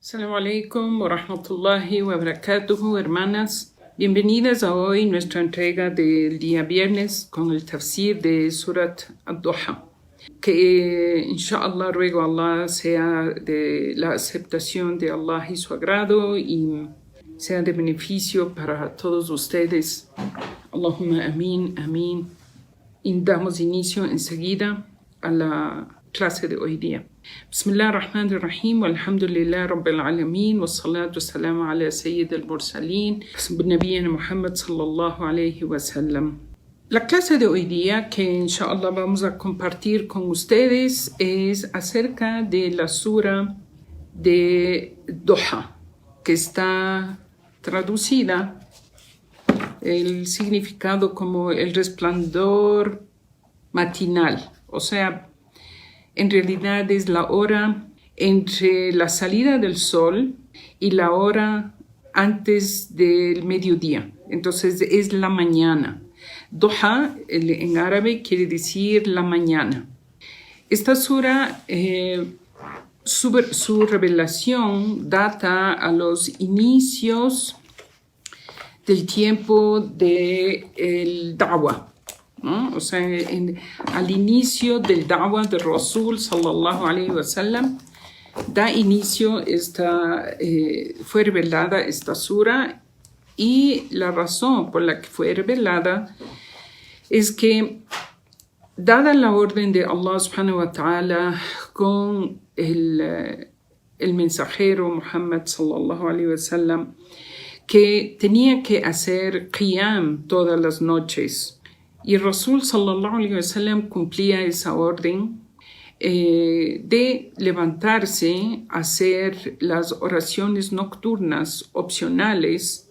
Assalamu alaikum wa rahmatullahi wa barakatuhu, hermanas. Bienvenidas a hoy nuestra entrega del día viernes con el tafsir de Surat Ad-Duha. Que inshallah ruego a Allah sea de la aceptación de Allah y su agrado y sea de beneficio para todos ustedes. Allahumma amin, amin. Y damos inicio enseguida a la clase de hoy día. Bismillah ar-Rahman ar-Rahim, walhamdulillah rabbil alamin, wassalatu wassalamu ala sayyid al-mursalin, nabiyina Muhammad sallallahu alayhi wa sallam. La clase de hoy día que inshallah vamos a compartir con ustedes es acerca de la sura de Duha, que está traducida el significado como el resplandor matinal, o sea, en realidad es la hora entre la salida del sol y la hora antes del mediodía. Entonces es la mañana. Duha en árabe quiere decir la mañana. Esta sura, su revelación data a los inicios del tiempo del da'wah, ¿no? O sea, al inicio del da'wah de Rasul sallallahu alayhi wa sallam, fue revelada esta sura, y la razón por la que fue revelada es que, dada la orden de Allah subhanahu wa ta'ala con el mensajero Muhammad sallallahu alayhi wa sallam, que tenía que hacer qiyam todas las noches, y el Rasul sallallahu alayhi wa sallam cumplía esa orden de levantarse a hacer las oraciones nocturnas opcionales,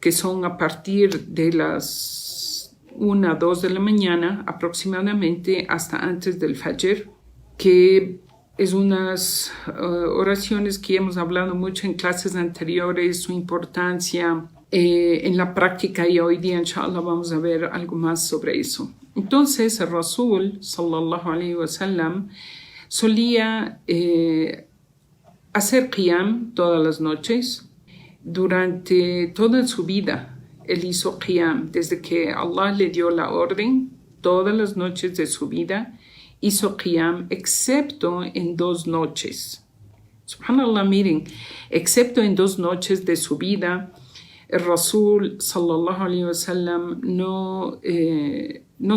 que son a partir de las 1 o 2 de la mañana aproximadamente hasta antes del Fajr, que es unas oraciones que hemos hablado mucho en clases anteriores, su importancia en la práctica, y hoy día inshallah vamos a ver algo más sobre eso. Entonces el Rasul sallallahu alayhi wa sallam solía hacer qiyam todas las noches. Durante toda su vida él hizo qiyam, desde que Allah le dio la orden. Todas las noches de su vida hizo qiyam, excepto en 2 noches. Subhanallah, miren, excepto en 2 noches de su vida, el Rasul sallallahu alayhi wa sallam no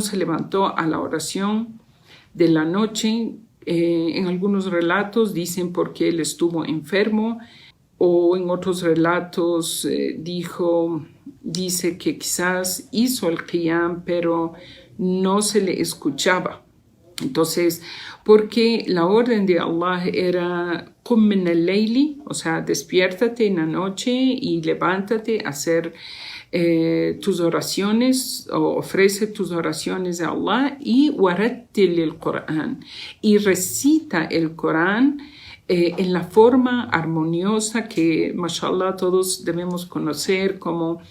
se levantó a la oración de la noche. En algunos relatos dicen porque él estuvo enfermo, o en otros relatos dice que quizás hizo el qiyam pero no se le escuchaba. Entonces, porque la orden de Allah era qum min al-layli, o sea, despiértate en la noche y levántate a hacer tus oraciones, o ofrece tus oraciones a Allah, y warattil el-Qur'an, y recita el Corán en la forma armoniosa que, mashallah, todos debemos conocer, como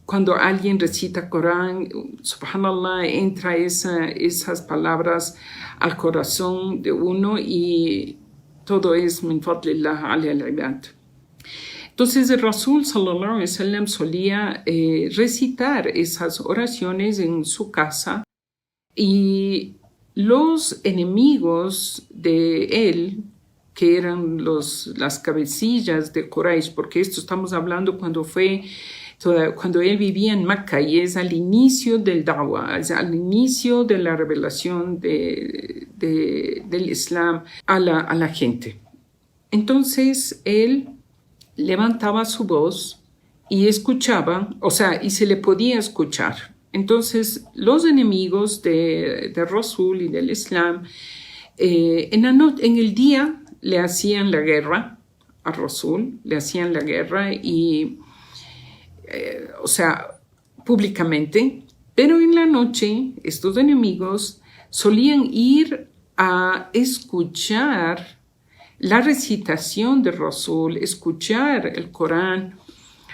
cuando alguien recita Corán, subhanallah, entra esas palabras al corazón de uno, y todo es min fadlillah ala al-ibad. Entonces el Rasul sallallahu alayhi wa sallam solía recitar esas oraciones en su casa, y los enemigos de él, que eran las cabecillas de Quraysh, porque esto estamos hablando cuando él vivía en Mecca, y es al inicio del da'wah, es al inicio de la revelación del Islam a la gente. Entonces él levantaba su voz y escuchaba, o sea, y se le podía escuchar. Entonces los enemigos de Rasul y del Islam en el día le hacían la guerra a Rasul, le hacían la guerra, y o sea, públicamente, pero en la noche estos enemigos solían ir a escuchar la recitación de Rasul, escuchar el Corán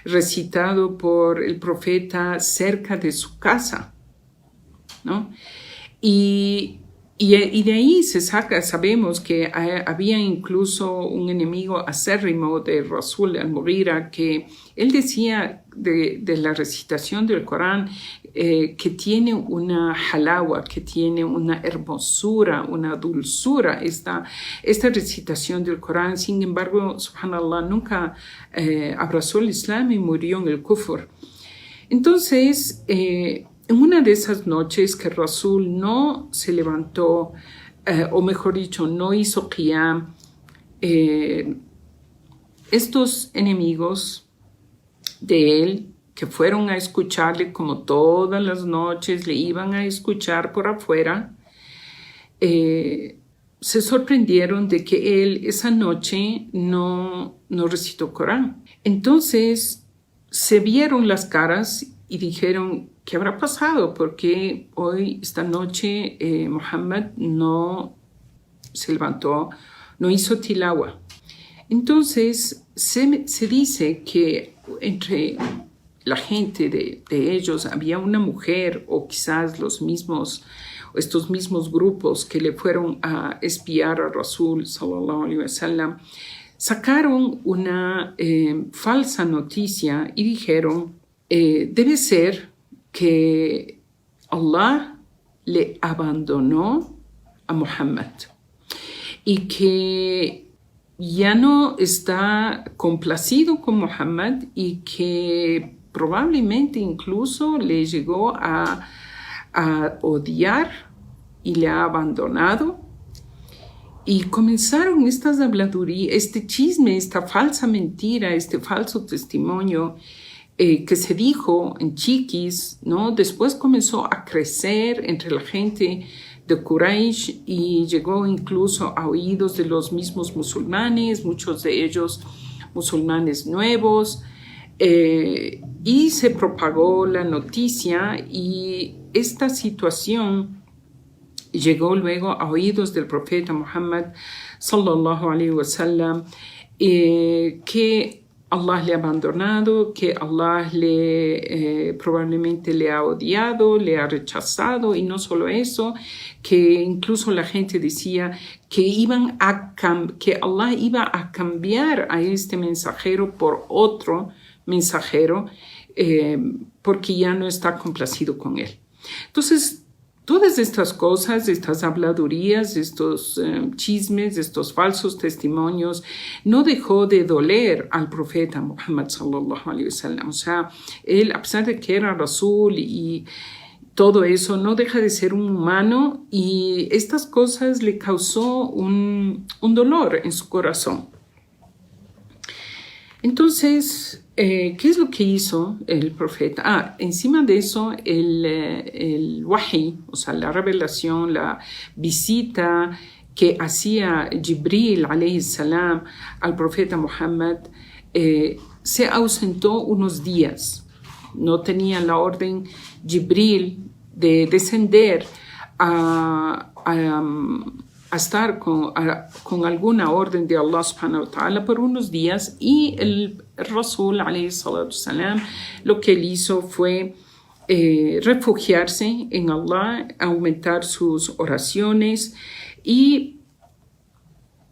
recitado por el profeta cerca de su casa, ¿no? Y Y de ahí sabemos que había incluso un enemigo acérrimo de Rasul al-Mughira, que él decía de la recitación del Corán que tiene una halawa, que tiene una hermosura, una dulzura esta recitación del Corán. Sin embargo, subhanallah, nunca abrazó el Islam y murió en el kufr. Entonces, en una de esas noches que Rasul no se levantó, o mejor dicho, no hizo qiyam, estos enemigos de él, que fueron a escucharle como todas las noches, le iban a escuchar por afuera, se sorprendieron de que él esa noche no recitó Corán. Entonces se vieron las caras y dijeron, ¿qué habrá pasado? Porque esta noche, Muhammad no se levantó, no hizo tilawa. Entonces, se dice que entre la gente de ellos había una mujer, o quizás estos mismos grupos que le fueron a espiar a Rasul, sallallahu alaihi wasallam, sacaron una falsa noticia y dijeron, debe ser que Allah le abandonó a Muhammad y que ya no está complacido con Muhammad y que probablemente incluso le llegó a odiar y le ha abandonado. Y comenzaron estas habladurías, este chisme, esta falsa mentira, este falso testimonio que se dijo en chiquis, ¿no? Después comenzó a crecer entre la gente de Quraysh y llegó incluso a oídos de los mismos musulmanes, muchos de ellos musulmanes nuevos, y se propagó la noticia, y esta situación llegó luego a oídos del profeta Muhammad sallallahu alaihi wasallam, que Allah le ha abandonado, que Allah probablemente le ha odiado, le ha rechazado, y no solo eso, que incluso la gente decía que Allah iba a cambiar a este mensajero por otro mensajero, porque ya no está complacido con él. Entonces, todas estas cosas, estas habladurías, estos chismes, estos falsos testimonios, no dejó de doler al profeta Muhammad sallallahu alaihi wasallam. O sea, él, a pesar de que era Rasul y todo eso, no deja de ser un humano, y estas cosas le causó un dolor en su corazón. Entonces, ¿qué es lo que hizo el profeta? Encima de eso, el wahi, o sea, la revelación, la visita que hacía Jibril alayhi salam al profeta Muhammad, se ausentó unos días. No tenía la orden Jibril de descender a estar con alguna orden de Allah subhanahu wa ta'ala por unos días, y el Rasul alayhi salatu salam lo que él hizo fue refugiarse en Allah, aumentar sus oraciones y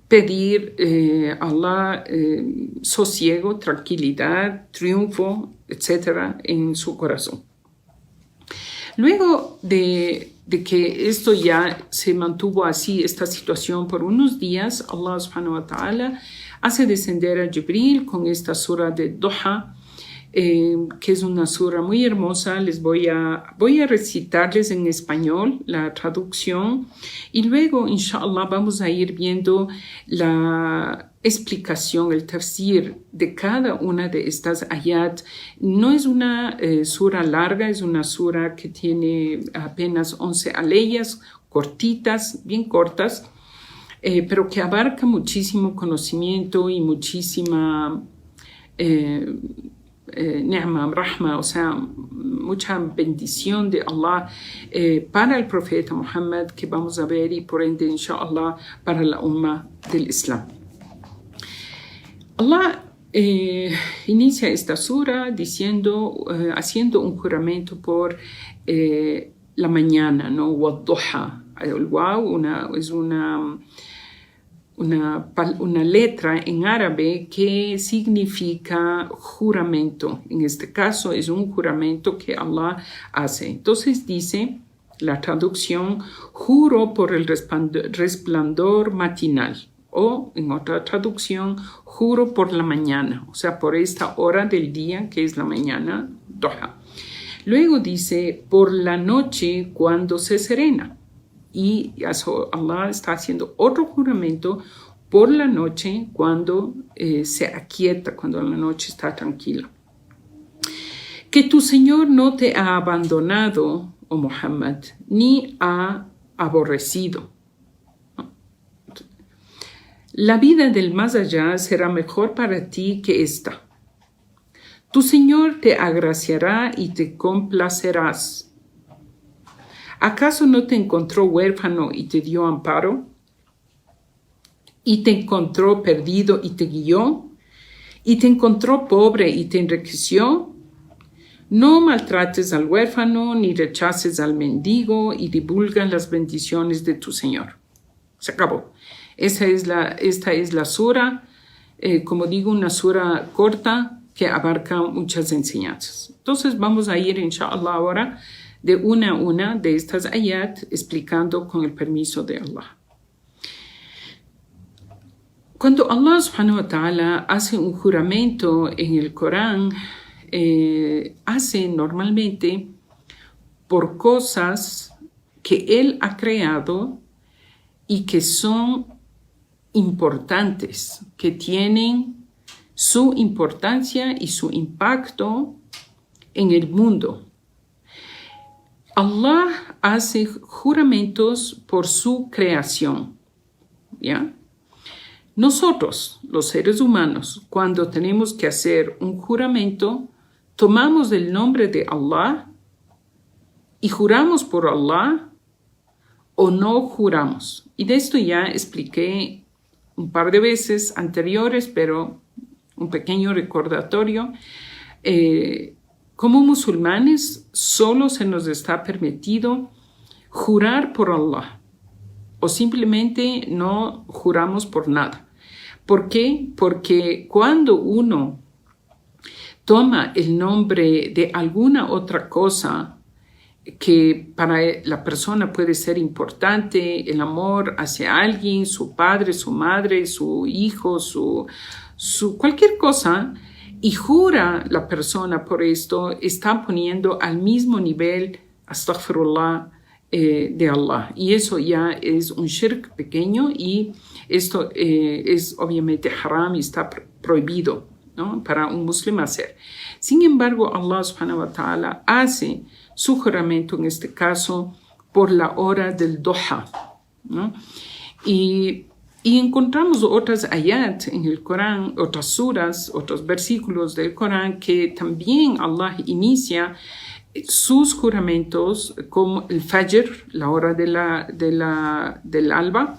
pedir a Allah sosiego, tranquilidad, triunfo, etc. en su corazón. Luego de que esto ya se mantuvo así, esta situación por unos días, Allah subhanahu wa ta'ala hace descender a Jibril con esta sura de Duha, que es una sura muy hermosa. Voy a recitarles en español la traducción, y luego, inshallah, vamos a ir viendo la explicación, el tafsir de cada una de estas ayat. No es una sura larga, es una sura que tiene apenas 11 aleyas, cortitas, bien cortas, pero que abarca muchísimo conocimiento y muchísima ni'ma, rahma, o sea, mucha bendición de Allah para el profeta Muhammad, que vamos a ver, y por ende, inshallah, para la umma del Islam. Allah inicia esta sura diciendo, haciendo un juramento por la mañana, ¿no? Wad-duha, El waw es una letra en árabe que significa juramento. En este caso es un juramento que Allah hace. Entonces dice la traducción, juro por el resplandor matinal. O en otra traducción, juro por la mañana, o sea, por esta hora del día que es la mañana, duha. Luego dice, por la noche cuando se serena. Y Allah está haciendo otro juramento por la noche cuando se aquieta, cuando la noche está tranquila. Que tu Señor no te ha abandonado, oh Muhammad, ni ha aborrecido. La vida del más allá será mejor para ti que esta. Tu Señor te agraciará y te complacerás. ¿Acaso no te encontró huérfano y te dio amparo? ¿Y te encontró perdido y te guió? ¿Y te encontró pobre y te enriqueció? No maltrates al huérfano ni rechaces al mendigo y divulga las bendiciones de tu Señor. Se acabó. Esta es la sura, como digo, una sura corta que abarca muchas enseñanzas. Entonces vamos a ir, inshallah, ahora de una a una de estas ayat, explicando con el permiso de Allah. Cuando Allah subhanahu wa ta'ala hace un juramento en el Corán, hace normalmente por cosas que Él ha creado y que son importantes, que tienen su importancia y su impacto en el mundo. Allah hace juramentos por su creación, ¿ya? Nosotros, los seres humanos, cuando tenemos que hacer un juramento, tomamos el nombre de Allah y juramos por Allah o no juramos. Y de esto ya expliqué un par de veces anteriores, pero un pequeño recordatorio. Como musulmanes, solo se nos está permitido jurar por Allah o simplemente no juramos por nada. ¿Por qué? Porque cuando uno toma el nombre de alguna otra cosa que para la persona puede ser importante, el amor hacia alguien, su padre, su madre, su hijo, su cualquier cosa, y jura la persona por esto, está poniendo al mismo nivel, astaghfirullah, de Allah. Y eso ya es un shirk pequeño y esto es obviamente haram y está prohibido, ¿no?, para un musulmán hacer. Sin embargo, Allah subhanahu wa ta'ala hace su juramento, en este caso, por la hora del duha, ¿no? Y encontramos otras ayat en el Corán, otras suras, otros versículos del Corán que también Allah inicia sus juramentos como el Fajr, la hora del alba,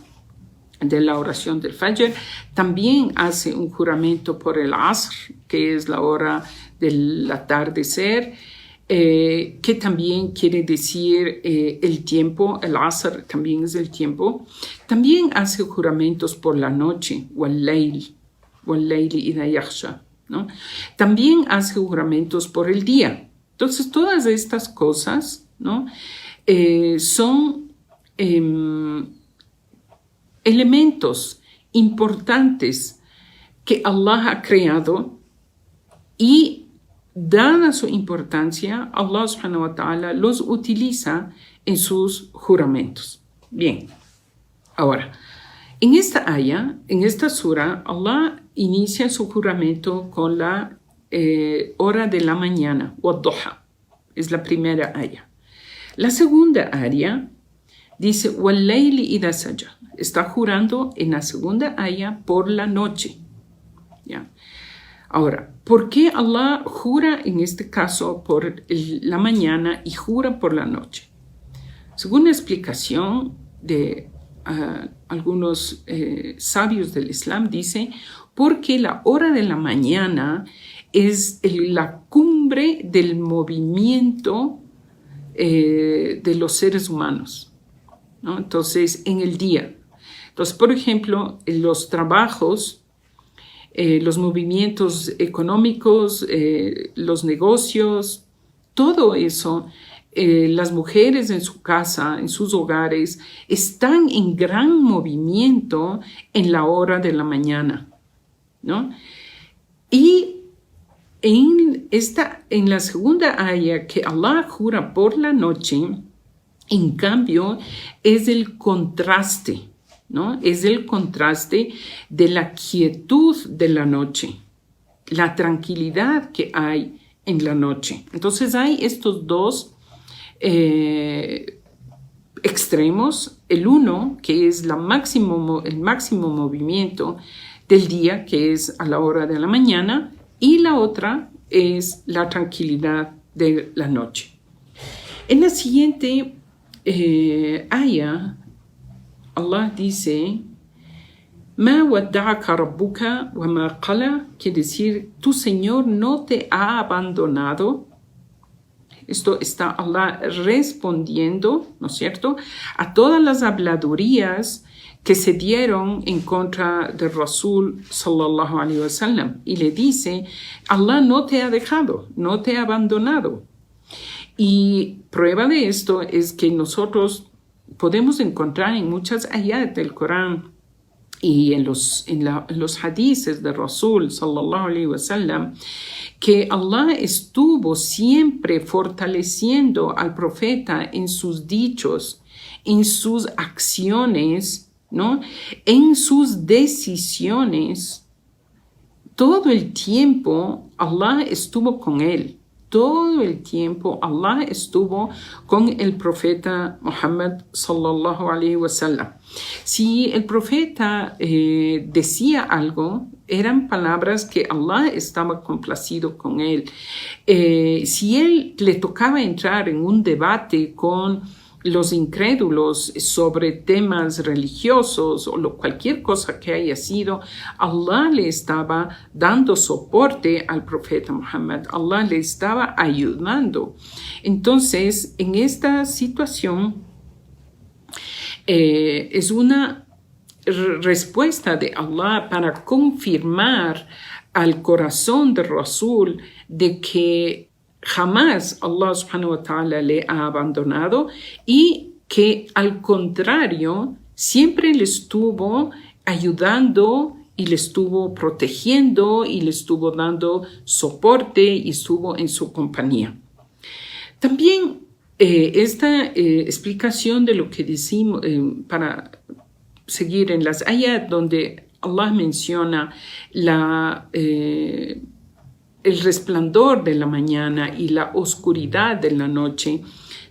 de la oración del Fajr. También hace un juramento por el Asr, que es la hora del atardecer, que también quiere decir el tiempo. El Asr también es el tiempo. También hace juramentos por la noche, wal-layl idha yaghsha, ¿no? También hace juramentos por el día. Entonces, todas estas cosas, ¿no?, son elementos importantes que Allah ha creado y, dada su importancia, Allah subhanahu wa ta'ala los utiliza en sus juramentos. Bien, ahora, en esta aya, en esta sura, Allah inicia su juramento con la hora de la mañana, wad-duha, es la primera aya. La segunda aya dice, wal-layli idha saja, está jurando en la segunda aya por la noche, ¿ya? Ahora, ¿por qué Allah jura en este caso por la mañana y jura por la noche? Según la explicación de algunos sabios del Islam, dice, porque la hora de la mañana es la cumbre del movimiento de los seres humanos. ¿no? Entonces, en el día. Entonces, por ejemplo, los trabajos, los movimientos económicos, los negocios, todo eso, las mujeres en su casa, en sus hogares, están en gran movimiento en la hora de la mañana, ¿no? Y en la segunda aya que Allah jura por la noche, en cambio, es el contraste, ¿no? Es el contraste de la quietud de la noche, la tranquilidad que hay en la noche. Entonces hay estos dos extremos, el uno que es el máximo movimiento del día, que es a la hora de la mañana, y la otra es la tranquilidad de la noche. En la siguiente aya, Allah dice, Ma wadda'aka rabbuka wa ma qala, quiere decir, tu Señor no te ha abandonado. Esto está Allah respondiendo, ¿no es cierto?, a todas las habladurías que se dieron en contra del Rasul sallallahu alaihi wasallam. Y le dice, Allah no te ha dejado, no te ha abandonado. Y prueba de esto es que nosotros podemos encontrar en muchas ayat del Corán y en los hadices del Rasul sallallahu alaihi wasallam que Allah estuvo siempre fortaleciendo al profeta en sus dichos, en sus acciones, ¿no?, en sus decisiones. Todo el tiempo Allah estuvo con él. Todo el tiempo Allah estuvo con el profeta Muhammad sallallahu alaihi wasallam. Si el profeta decía algo, eran palabras que Allah estaba complacido con él. Si él le tocaba entrar en un debate con los incrédulos sobre temas religiosos o cualquier cosa que haya sido, Allah le estaba dando soporte al profeta Muhammad. Allah le estaba ayudando. Entonces, en esta situación, es una respuesta de Allah para confirmar al corazón del Rasul de que jamás Allah subhanahu wa ta'ala le ha abandonado y que al contrario siempre le estuvo ayudando y le estuvo protegiendo y le estuvo dando soporte y estuvo en su compañía. También esta explicación de lo que decimos para seguir en las ayat donde Allah menciona el resplandor de la mañana y la oscuridad de la noche,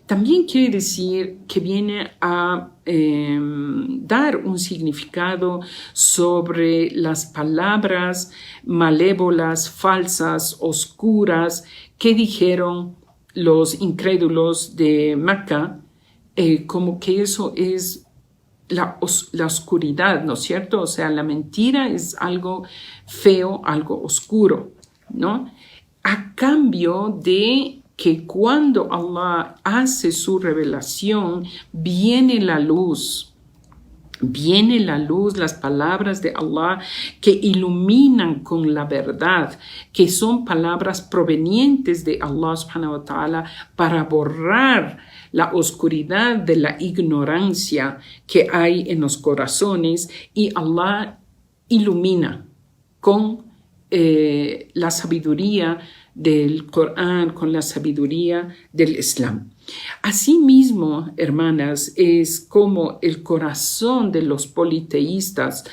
también quiere decir que viene a dar un significado sobre las palabras malévolas, falsas, oscuras que dijeron los incrédulos de Mecca, como que eso es la oscuridad, ¿no es cierto? O sea, la mentira es algo feo, algo oscuro, ¿no? A cambio de que cuando Allah hace su revelación, viene la luz, las palabras de Allah que iluminan con la verdad, que son palabras provenientes de Allah subhanahu wa ta'ala para borrar la oscuridad de la ignorancia que hay en los corazones, y Allah ilumina con la sabiduría del Corán, con la sabiduría del Islam. Asimismo, hermanas, es como el corazón de los politeístas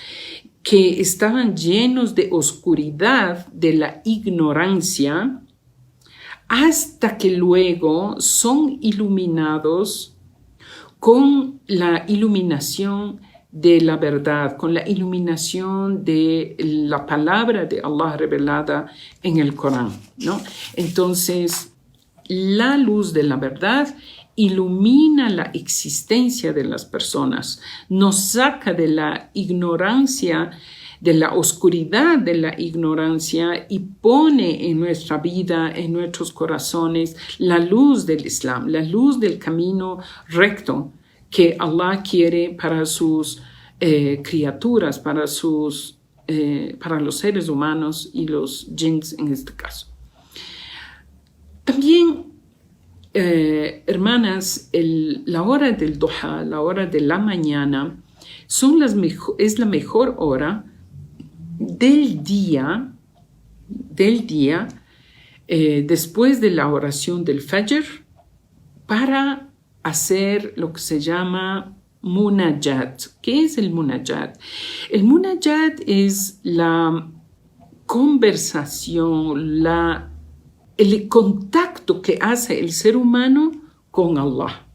que estaban llenos de oscuridad de la ignorancia, hasta que luego son iluminados con la iluminación de la verdad, con la iluminación de la palabra de Allah revelada en el Corán, ¿no? Entonces, la luz de la verdad ilumina la existencia de las personas, nos saca de la ignorancia, de la oscuridad de la ignorancia, y pone en nuestra vida, en nuestros corazones, la luz del Islam, la luz del camino recto que Allah quiere para sus criaturas, para los seres humanos y los jinns en este caso. También, hermanas, la hora del duha, la hora de la mañana, es la mejor hora del día, después de la oración del Fajr, para hacer lo que se llama munajat. ¿Qué es el munajat? El munajat es la conversación, el contacto que hace el ser humano con Allah.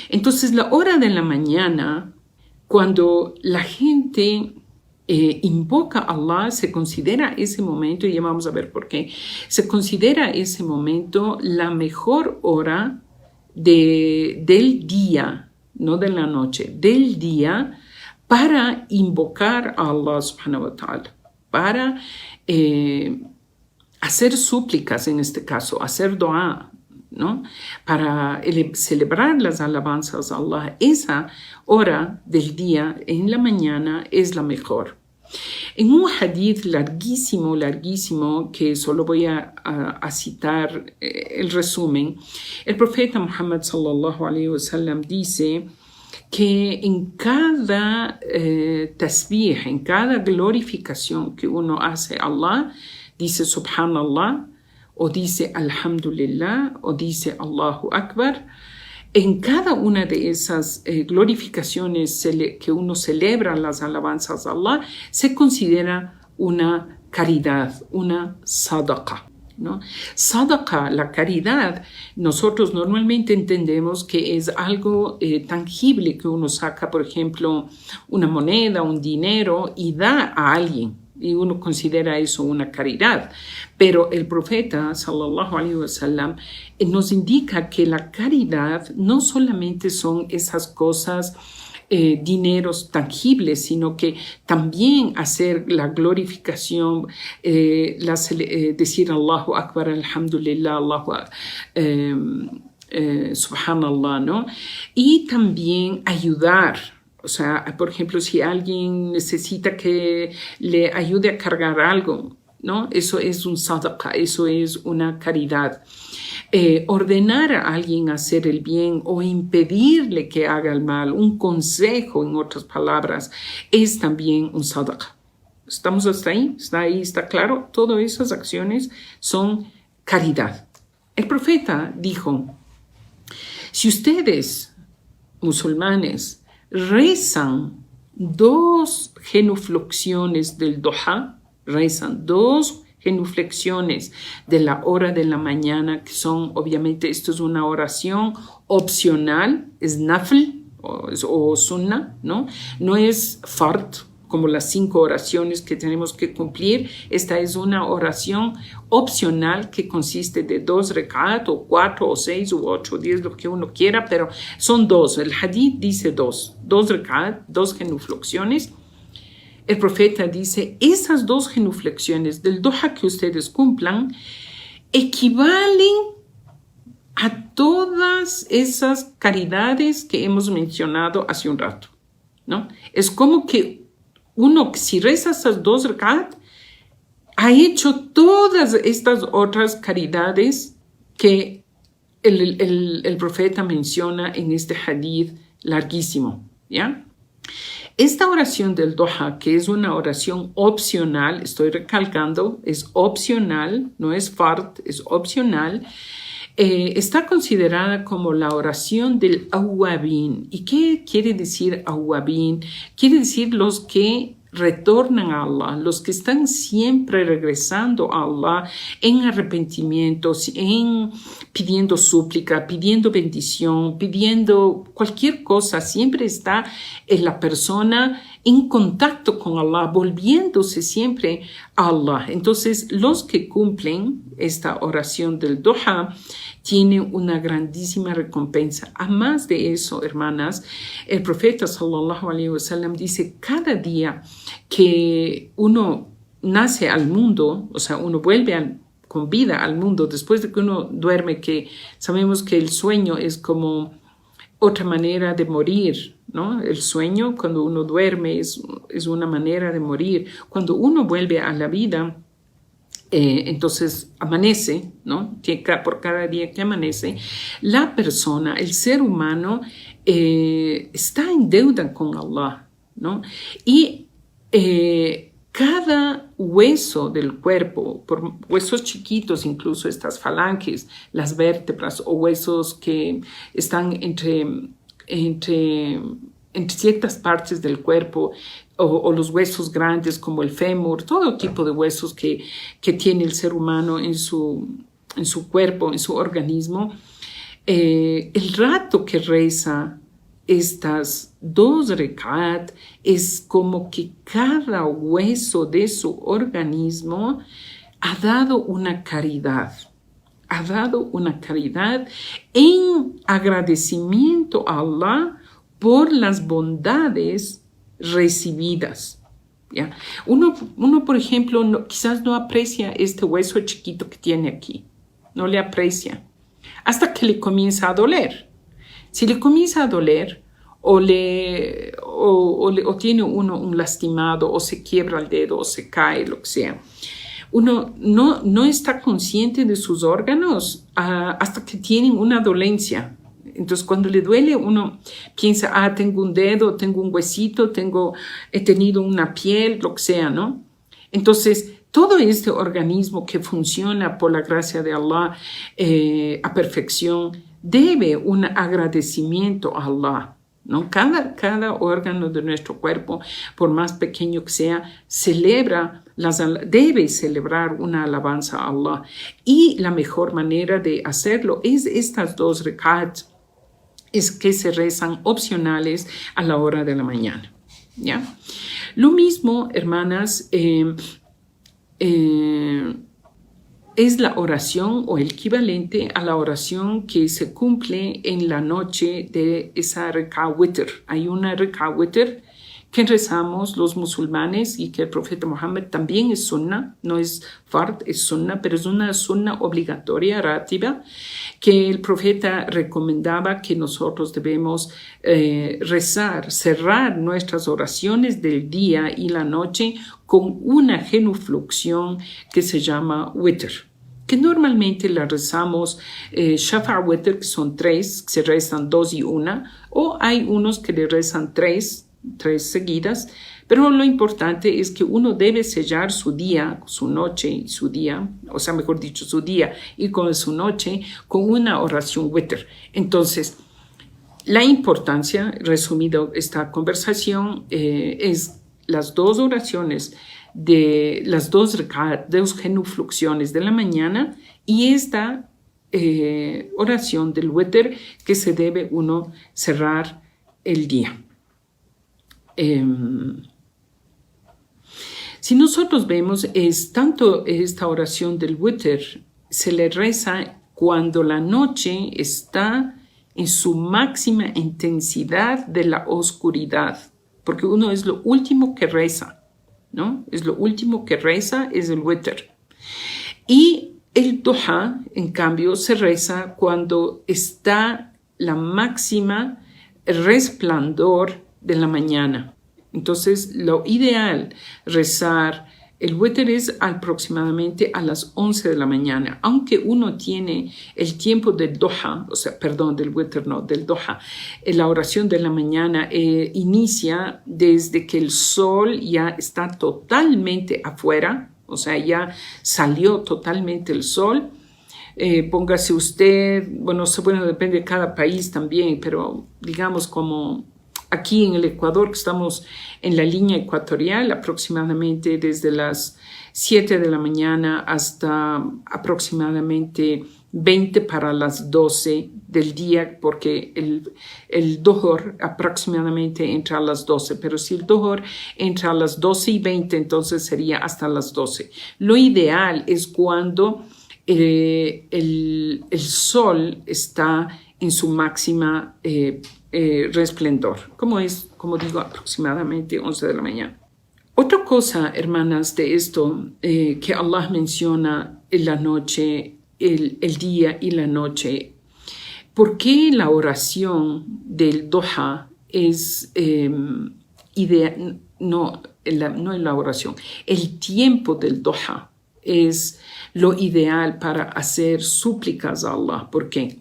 Entonces, la hora de la mañana, cuando la gente invoca a Allah, se considera ese momento, y ya vamos a ver por qué, se considera ese momento la mejor hora del día, no de la noche, del día, para invocar a Allah subhanahu wa ta'ala, para hacer súplicas en este caso, hacer dua, ¿no? Para celebrar las alabanzas a Allah. Esa hora del día en la mañana es la mejor. En un hadith larguísimo, que solo voy a citar el resumen, el profeta Muhammad sallallahu alaihi wasallam dice que en cada tasbih, en cada glorificación que uno hace a Allah, dice Subhanallah, o dice Alhamdulillah, o dice Allahu Akbar. En cada una de esas glorificaciones que uno celebra las alabanzas a Allah, se considera una caridad, una sadaqa, ¿no? Sadaqa, la caridad, nosotros normalmente entendemos que es algo tangible que uno saca, por ejemplo, una moneda, un dinero y da a alguien. Y uno considera eso una caridad. Pero el profeta, sallallahu alaihi wasallam, nos indica que la caridad no solamente son esas cosas, dineros tangibles, sino que también hacer la glorificación, decir Allahu Akbar, Alhamdulillah, Subhanallah, ¿no? Y también ayudar. O sea, por ejemplo, si alguien necesita que le ayude a cargar algo, ¿no? Eso es un sadaqa, eso es una caridad. Ordenar a alguien hacer el bien o impedirle que haga el mal, un consejo, en otras palabras, es también un sadaqa. ¿Estamos hasta ahí? ¿Está ahí? ¿Está claro? Todas esas acciones son caridad. El profeta dijo, si ustedes, musulmanes, rezan 2 genuflexiones del duha, rezan 2 genuflexiones de la hora de la mañana, que son, obviamente, esto es una oración opcional, es nafl o sunnah, ¿no? No es fard, como las 5 oraciones que tenemos que cumplir. Esta es una oración opcional que consiste de 2 rekat, o 4, o 6, u 8, o 10, lo que uno quiera, pero son 2. El hadith dice 2 rekat, 2 genuflexiones. El profeta dice, esas 2 genuflexiones del duha que ustedes cumplan equivalen a todas esas caridades que hemos mencionado hace un rato, ¿no? Es como que uno, si reza esas 2 rekat, ha hecho todas estas otras caridades que el profeta menciona en este hadith larguísimo, ¿ya? Esta oración del duha, que es una oración opcional, estoy recalcando, es opcional, no es fard, es opcional, está considerada como la oración del awwabin. ¿Y qué quiere decir awwabin? Quiere decir los que retornan a Allah, los que están siempre regresando a Allah en arrepentimientos, pidiendo súplica, pidiendo bendición, pidiendo cualquier cosa. Siempre está la persona en contacto con Allah, volviéndose siempre a Allah. Entonces, los que cumplen esta oración del duha tienen una grandísima recompensa. A más de eso, hermanas, el profeta sallallahu alaihi wasallam dice, cada día que uno nace al mundo, o sea, uno vuelve con vida al mundo, después de que uno duerme, que sabemos que el sueño es como otra manera de morir, ¿no? El sueño, cuando uno duerme, es una manera de morir. Cuando uno vuelve a la vida, entonces amanece, ¿no? Por cada día que amanece, la persona, el ser humano, está en deuda con Allah, ¿no? Y cada hueso del cuerpo, por huesos chiquitos, incluso estas falanges, las vértebras o huesos que están entre ciertas partes del cuerpo, o los huesos grandes como el fémur, todo tipo de huesos que tiene el ser humano en su cuerpo, en su organismo, el rato que reza estas 2 rekat es como que cada hueso de su organismo ha dado una caridad en agradecimiento a Allah por las bondades recibidas. ¿Ya? Uno, por ejemplo, quizás no aprecia este hueso chiquito que tiene aquí, no le aprecia, hasta que le comienza a doler. Si le comienza a doler, o tiene uno un lastimado, o se quiebra el dedo, o se cae, lo que sea, uno no está consciente de sus órganos hasta que tienen una dolencia. Entonces, cuando le duele, uno piensa, tengo un dedo, tengo un huesito, he tenido una piel, lo que sea, ¿no? Entonces, todo este organismo que funciona por la gracia de Allah a perfección debe un agradecimiento a Allah, ¿no? Cada órgano de nuestro cuerpo, por más pequeño que sea, debe celebrar una alabanza a Allah. Y la mejor manera de hacerlo es estas 2 rekat, es que se rezan opcionales a la hora de la mañana, ¿ya? Lo mismo, hermanas, es la oración o el equivalente a la oración que se cumple en la noche de esa reka witr. Hay una reka witr que rezamos los musulmanes y que el profeta Muhammad también es sunna, no es fard, es sunna, pero es una sunna obligatoria, ratiba, que el profeta recomendaba que nosotros debemos rezar, cerrar nuestras oraciones del día y la noche con una genuflexión que se llama witr, que normalmente la rezamos shafa' witr, que son 3, que se rezan 2 y 1, o hay unos que le rezan 3 seguidas, pero lo importante es que uno debe sellar su día, su noche y su día, o sea, mejor dicho, su día y con su noche, con una oración witr. Entonces, la importancia, resumido esta conversación, es las 2 oraciones de las 2 genuflexiones de la mañana y esta oración del witr que se debe uno cerrar el día. Si nosotros vemos, tanto esta oración del witr se le reza cuando la noche está en su máxima intensidad de la oscuridad, porque uno es lo último que reza, ¿no? Es lo último que reza, es el witr. Y el duha, en cambio, se reza cuando está la máxima resplandor de la mañana. Entonces, lo ideal rezar el witr es aproximadamente a las 11 de la mañana, aunque uno tiene el tiempo del duha, del witr no, del duha. La oración de la mañana inicia desde que el sol ya está totalmente afuera, o sea, ya salió totalmente el sol. Póngase usted, bueno, depende de cada país también, pero digamos como aquí en el Ecuador, que estamos en la línea ecuatorial, aproximadamente desde las 7 de la mañana hasta aproximadamente 20 para las 12 del día, porque el Dhuhr aproximadamente entra a las 12, pero si el Dhuhr entra a las 12:20, entonces sería hasta las 12. Lo ideal es cuando el sol está en su máxima resplendor, como digo, aproximadamente 11 de la mañana. Otra cosa, hermanas, de esto que Allah menciona en la noche, el día y la noche, ¿por qué la oración del Duha es ideal? No la oración. El tiempo del Duha es lo ideal para hacer súplicas a Allah. ¿Por qué?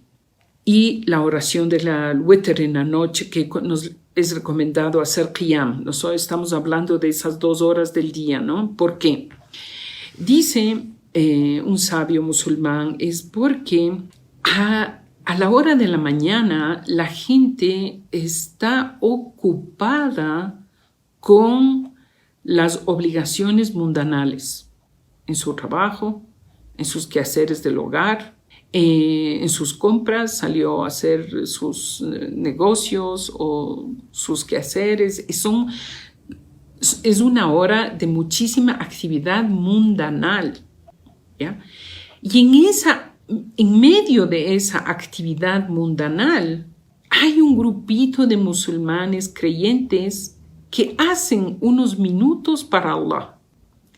Y la oración de la witr en la noche, que nos es recomendado hacer qiyam. Nosotros estamos hablando de esas 2 horas del día, ¿no? ¿Por qué? Dice un sabio musulmán, es porque a la hora de la mañana la gente está ocupada con las obligaciones mundanales en su trabajo, en sus quehaceres del hogar, en sus compras, salió a hacer sus negocios o sus quehaceres. Es una hora de muchísima actividad mundanal, ¿ya? Y en medio de esa actividad mundanal hay un grupito de musulmanes creyentes que hacen unos minutos para Allah.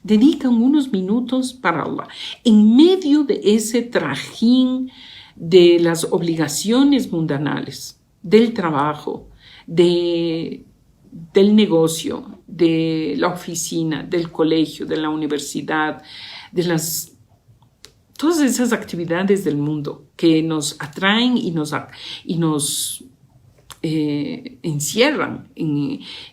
Dedican unos minutos para Allah. En medio de ese trajín de las obligaciones mundanales, del trabajo, del negocio, de la oficina, del colegio, de la universidad, todas esas actividades del mundo que nos atraen y nos encierran,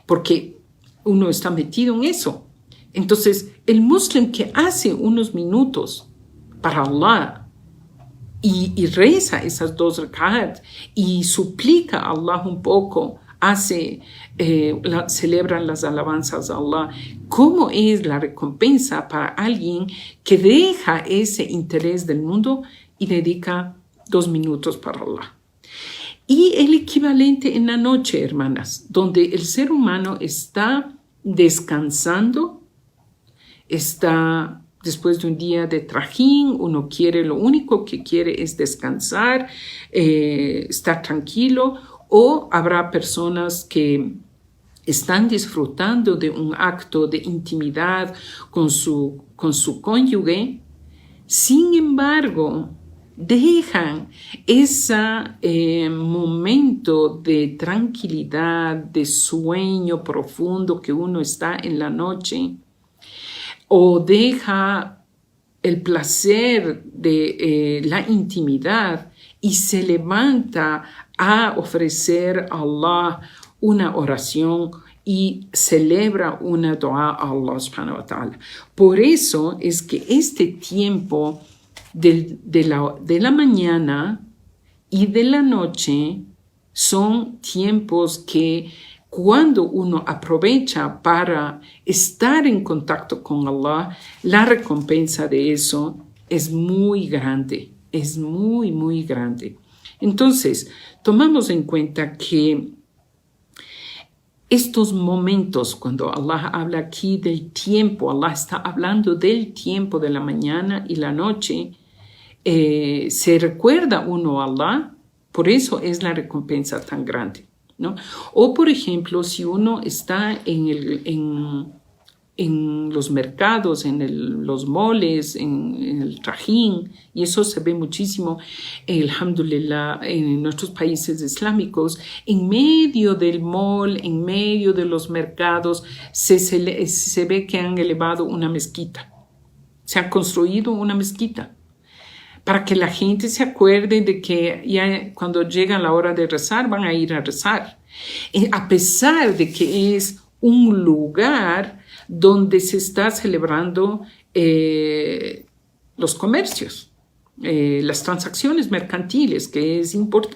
porque uno está metido en eso. Entonces, el musulmán que hace unos minutos para Allah y reza esas 2 rak'at y suplica a Allah un poco, celebran las alabanzas a Allah, ¿cómo es la recompensa para alguien que deja ese interés del mundo y dedica 2 minutos para Allah? Y el equivalente en la noche, hermanas, donde el ser humano está descansando, está después de un día de trajín, lo único que quiere es descansar, estar tranquilo, o habrá personas que están disfrutando de un acto de intimidad con su cónyuge. Sin embargo, dejan ese momento de tranquilidad, de sueño profundo que uno está en la noche, o deja el placer de la intimidad y se levanta a ofrecer a Allah una oración y celebra una dua a Allah subhanahu wa ta'ala. Por eso es que este tiempo de la mañana y de la noche son tiempos que cuando uno aprovecha para estar en contacto con Allah, la recompensa de eso es muy grande, es muy, muy grande. Entonces, tomamos en cuenta que estos momentos, cuando Allah habla aquí del tiempo, Allah está hablando del tiempo de la mañana y la noche, se recuerda uno a Allah, por eso es la recompensa tan grande, ¿no? O, por ejemplo, si uno está en los mercados, los moles, en el trajín, y eso se ve muchísimo, alhamdulillah, en nuestros países islámicos, en medio del mall, en medio de los mercados, se ve que han elevado una mezquita. Se ha construido una mezquita para que la gente se acuerde de que ya cuando llega la hora de rezar, van a ir a rezar. A pesar de que es un lugar donde se está celebrando los comercios, las transacciones mercantiles, que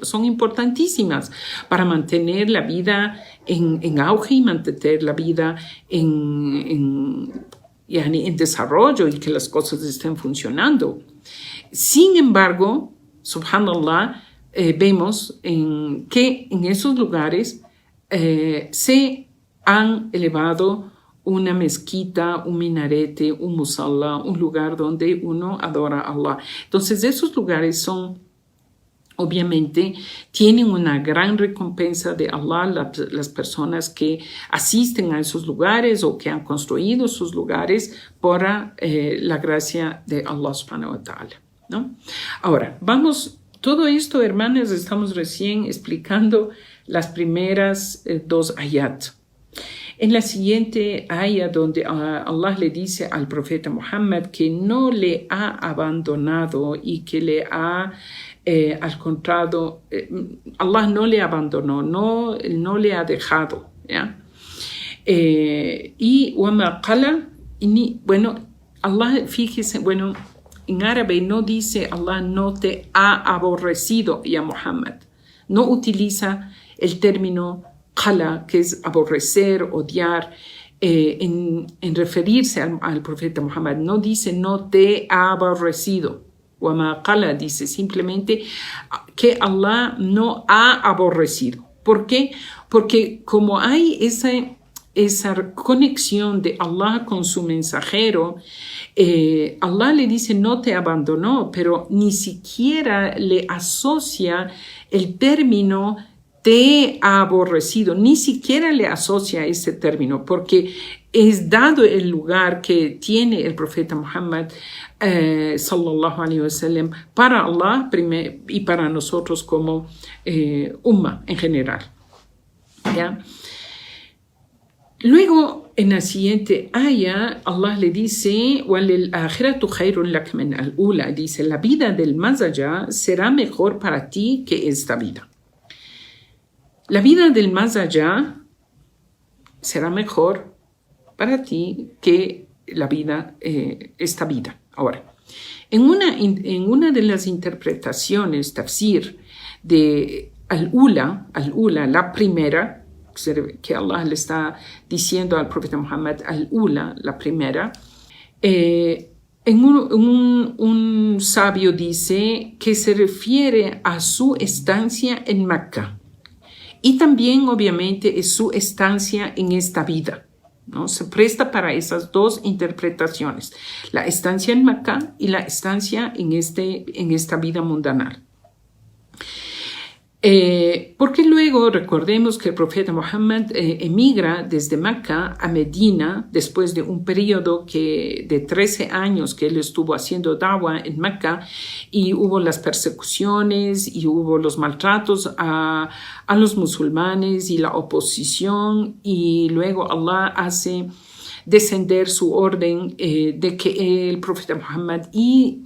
son importantísimas para mantener la vida en auge y mantener la vida en desarrollo y que las cosas estén funcionando. Sin embargo, subhanallah, vemos que en esos lugares se han elevado una mezquita, un minarete, un musalla, un lugar donde uno adora a Allah. Entonces, esos lugares obviamente, tienen una gran recompensa de Allah, las personas que asisten a esos lugares o que han construido sus lugares por la gracia de Allah subhanahu wa ta'ala, ¿no? Ahora, vamos todo esto, hermanas, estamos recién explicando las primeras 2 ayat. En la siguiente ayat, donde Allah le dice al profeta Muhammad que no le ha abandonado y que le ha, al contrario, Allah no le abandonó, no le ha dejado, ¿ya? Y وَمَا قَلَ, bueno, Allah, fíjese, bueno, en árabe no dice Allah no te ha aborrecido, ya Muhammad. No utiliza el término qala, que es aborrecer, odiar, en referirse al profeta Muhammad. No dice no te ha aborrecido. Wama qala dice simplemente que Allah no ha aborrecido. ¿Por qué? Porque como hay esa conexión de Allah con su mensajero, Allah le dice no te abandonó, pero ni siquiera le asocia el término te ha aborrecido, ni siquiera le asocia ese término, porque es dado el lugar que tiene el profeta Muhammad sallallahu alaihi wasallam para Allah y para nosotros como umma en general. ¿Ya? Luego, en la siguiente aya, Allah le dice, وَلِلْآخِرَةُ خَيْرٌ لَكَ مِنَ الْأُولَى, dice, la vida del más allá será mejor para ti que esta vida. La vida del más allá será mejor para ti que la vida, esta vida. Ahora, en una de las interpretaciones, tafsir, de al-ula, la primera, que Allah le está diciendo al profeta Muhammad, al-ula, la primera, un sabio dice que se refiere a su estancia en Mecca. Y también, obviamente, es su estancia en esta vida, ¿no? Se presta para esas 2 interpretaciones, la estancia en Mecca y la estancia en esta vida mundanal. Porque luego recordemos que el profeta Muhammad emigra desde Mecca a Medina después de un periodo de 13 años que él estuvo haciendo da'wah en Mecca, y hubo las persecuciones y hubo los maltratos a los musulmanes y la oposición, y luego Allah hace descender su orden de que el profeta Muhammad y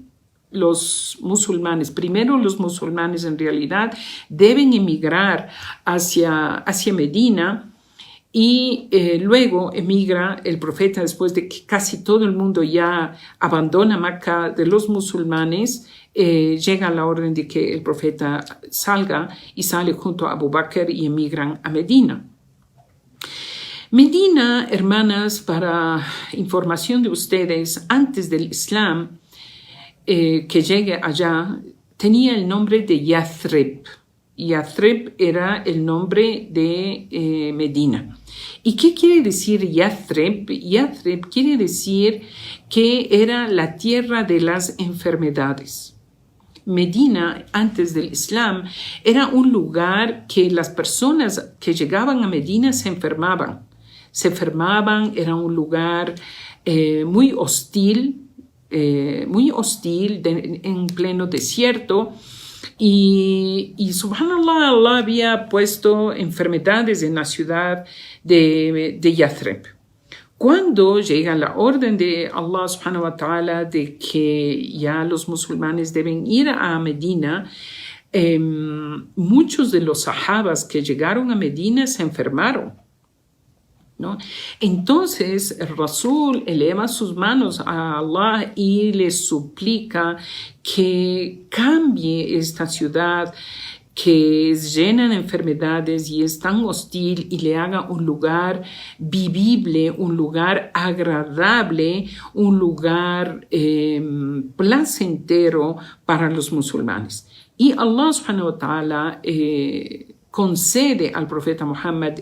los musulmanes, primero los musulmanes en realidad, deben emigrar hacia Medina, y luego emigra el profeta después de que casi todo el mundo ya abandona Mecca de los musulmanes. Llega la orden de que el profeta salga, y sale junto a Abu Bakr y emigran a Medina. Medina, hermanas, para información de ustedes, antes del Islam, que llegue allá, tenía el nombre de Yathrib. Yathrib era el nombre de Medina. ¿Y qué quiere decir Yathrib? Yathrib quiere decir que era la tierra de las enfermedades. Medina, antes del Islam, era un lugar que las personas que llegaban a Medina se enfermaban. Era un lugar muy hostil, en pleno desierto, y subhanallah, Allah había puesto enfermedades en la ciudad de Yathrib. Cuando llega la orden de Allah subhanahu wa ta'ala de que ya los musulmanes deben ir a Medina, muchos de los sahabas que llegaron a Medina se enfermaron, ¿no? Entonces el Rasul eleva sus manos a Allah y le suplica que cambie esta ciudad que es llena de enfermedades y es tan hostil, y le haga un lugar vivible, un lugar agradable, un lugar placentero para los musulmanes. Y Allah subhanahu wa ta'ala concede al profeta Muhammad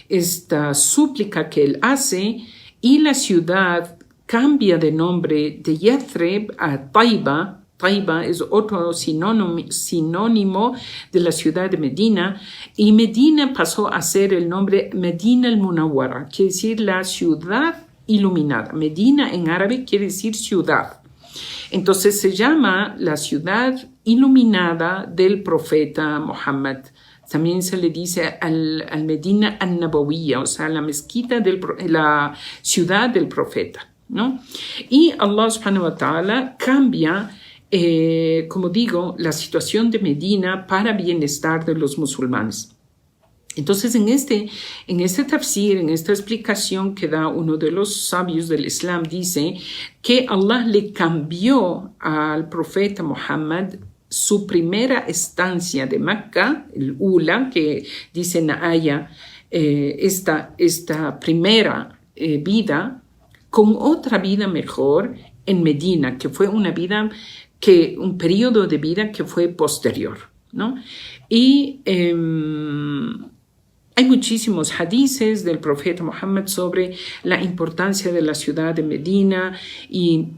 esta súplica que él hace, y la ciudad cambia de nombre de Yathrib a Taiba. Taiba es otro sinónimo de la ciudad de Medina, y Medina pasó a ser el nombre Medina al-Munawwara, quiere decir la ciudad iluminada. Medina en árabe quiere decir ciudad. Entonces se llama la ciudad iluminada del profeta Muhammad. También se le dice al Medina an-Nabawiyya, o sea, la mezquita, la ciudad del profeta, ¿no? Y Allah subhanahu wa ta'ala cambia, como digo, la situación de Medina para bienestar de los musulmanes. Entonces, en este tafsir, en esta explicación que da uno de los sabios del Islam, dice que Allah le cambió al profeta Muhammad su primera estancia de Mecca, el Ula, que dice en la aya, esta primera vida, con otra vida mejor en Medina, que fue un periodo de vida que fue posterior, ¿no? Y hay muchísimos hadices del profeta Muhammad sobre la importancia de la ciudad de Medina y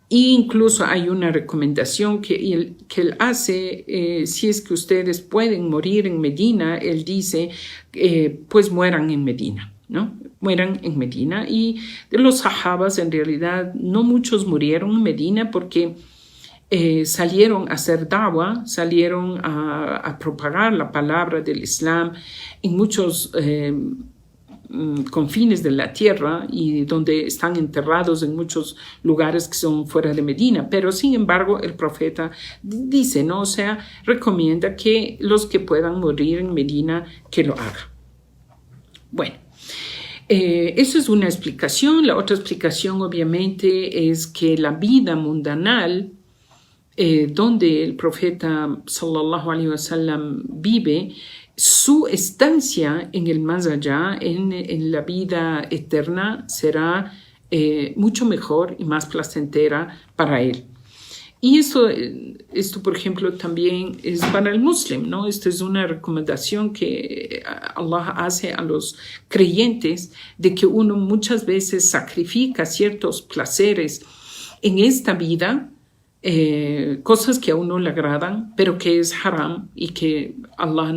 incluso hay una recomendación que él hace, si es que ustedes pueden morir en Medina, él dice, pues mueran en Medina, ¿no? Mueran en Medina. Y de los sahabas, en realidad, no muchos murieron en Medina porque salieron a hacer da'wah, salieron a propagar la palabra del Islam en muchos confines de la tierra y donde están enterrados en muchos lugares que son fuera de Medina. Pero sin embargo el profeta dice, ¿no? O sea, recomienda que los que puedan morir en Medina que lo hagan. Bueno, eso es una explicación. La otra explicación obviamente es que la vida mundanal donde el profeta sallallahu alaihi wasallam vive, su estancia en el más allá, en la vida eterna, será mucho mejor y más placentera para él. Y esto, por ejemplo, también es para el muslim, ¿no? Esta es una recomendación que Allah hace a los creyentes de que uno muchas veces sacrifica ciertos placeres en esta vida, cosas que a uno le agradan, pero que es haram y que Allah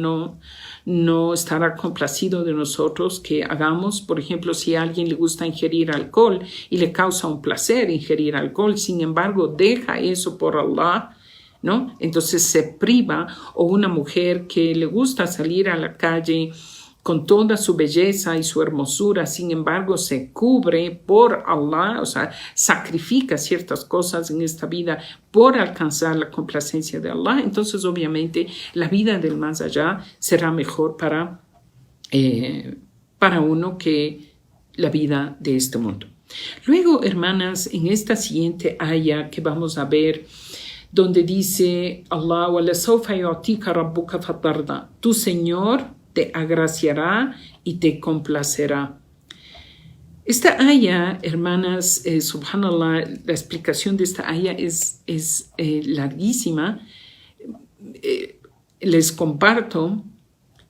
no estará complacido de nosotros que hagamos. Por ejemplo, si a alguien le gusta ingerir alcohol y le causa un placer ingerir alcohol, sin embargo deja eso por Allah, ¿no? Entonces se priva. O una mujer que le gusta salir a la calle con toda su belleza y su hermosura, sin embargo se cubre por Allah, o sea, sacrifica ciertas cosas en esta vida por alcanzar la complacencia de Allah. Entonces obviamente la vida del más allá será mejor para uno que la vida de este mundo. Luego, hermanas, en esta siguiente aya que vamos a ver, donde dice Allah, وَلَسَوْفَ يُعْتِيكَ رَبُّكَ فَتَرْضَى, tu Señor te agraciará y te complacerá. Esta aya, hermanas, subhanallah, la explicación de esta aya es larguísima. Les comparto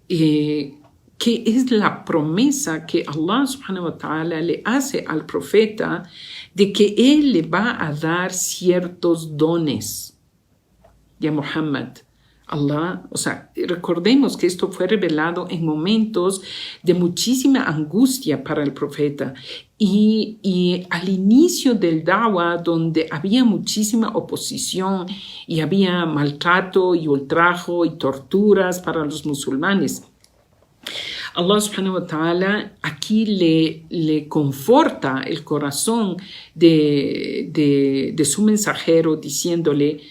que es la promesa que Allah subhanahu wa ta'ala le hace al profeta de que él le va a dar ciertos dones de Muhammad. Allah, o sea, recordemos que esto fue revelado en momentos de muchísima angustia para el profeta y al inicio del da'wah, donde había muchísima oposición y había maltrato y ultrajo y torturas para los musulmanes. Allah subhanahu wa ta'ala aquí le conforta el corazón de su mensajero diciéndole: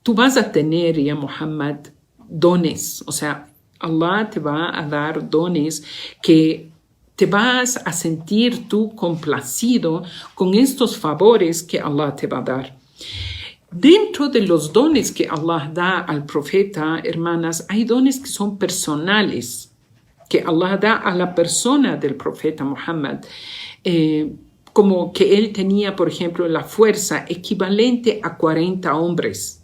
tú vas a tener, ya Muhammad, dones. O sea, Allah te va a dar dones que te vas a sentir tú complacido con estos favores que Allah te va a dar. Dentro de los dones que Allah da al profeta, hermanas, hay dones que son personales, que Allah da a la persona del profeta Muhammad. Como que él tenía, por ejemplo, la fuerza equivalente a 40 hombres.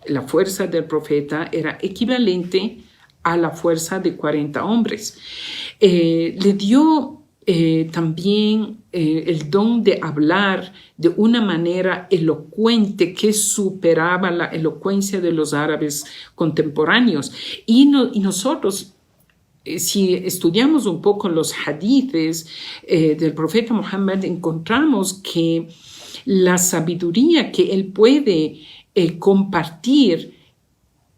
La fuerza del profeta era equivalente a la fuerza de 40 hombres. Le dio también el don de hablar de una manera elocuente que superaba la elocuencia de los árabes contemporáneos. Y nosotros, si estudiamos un poco los hadices del profeta Muhammad, encontramos que la sabiduría que él puede compartir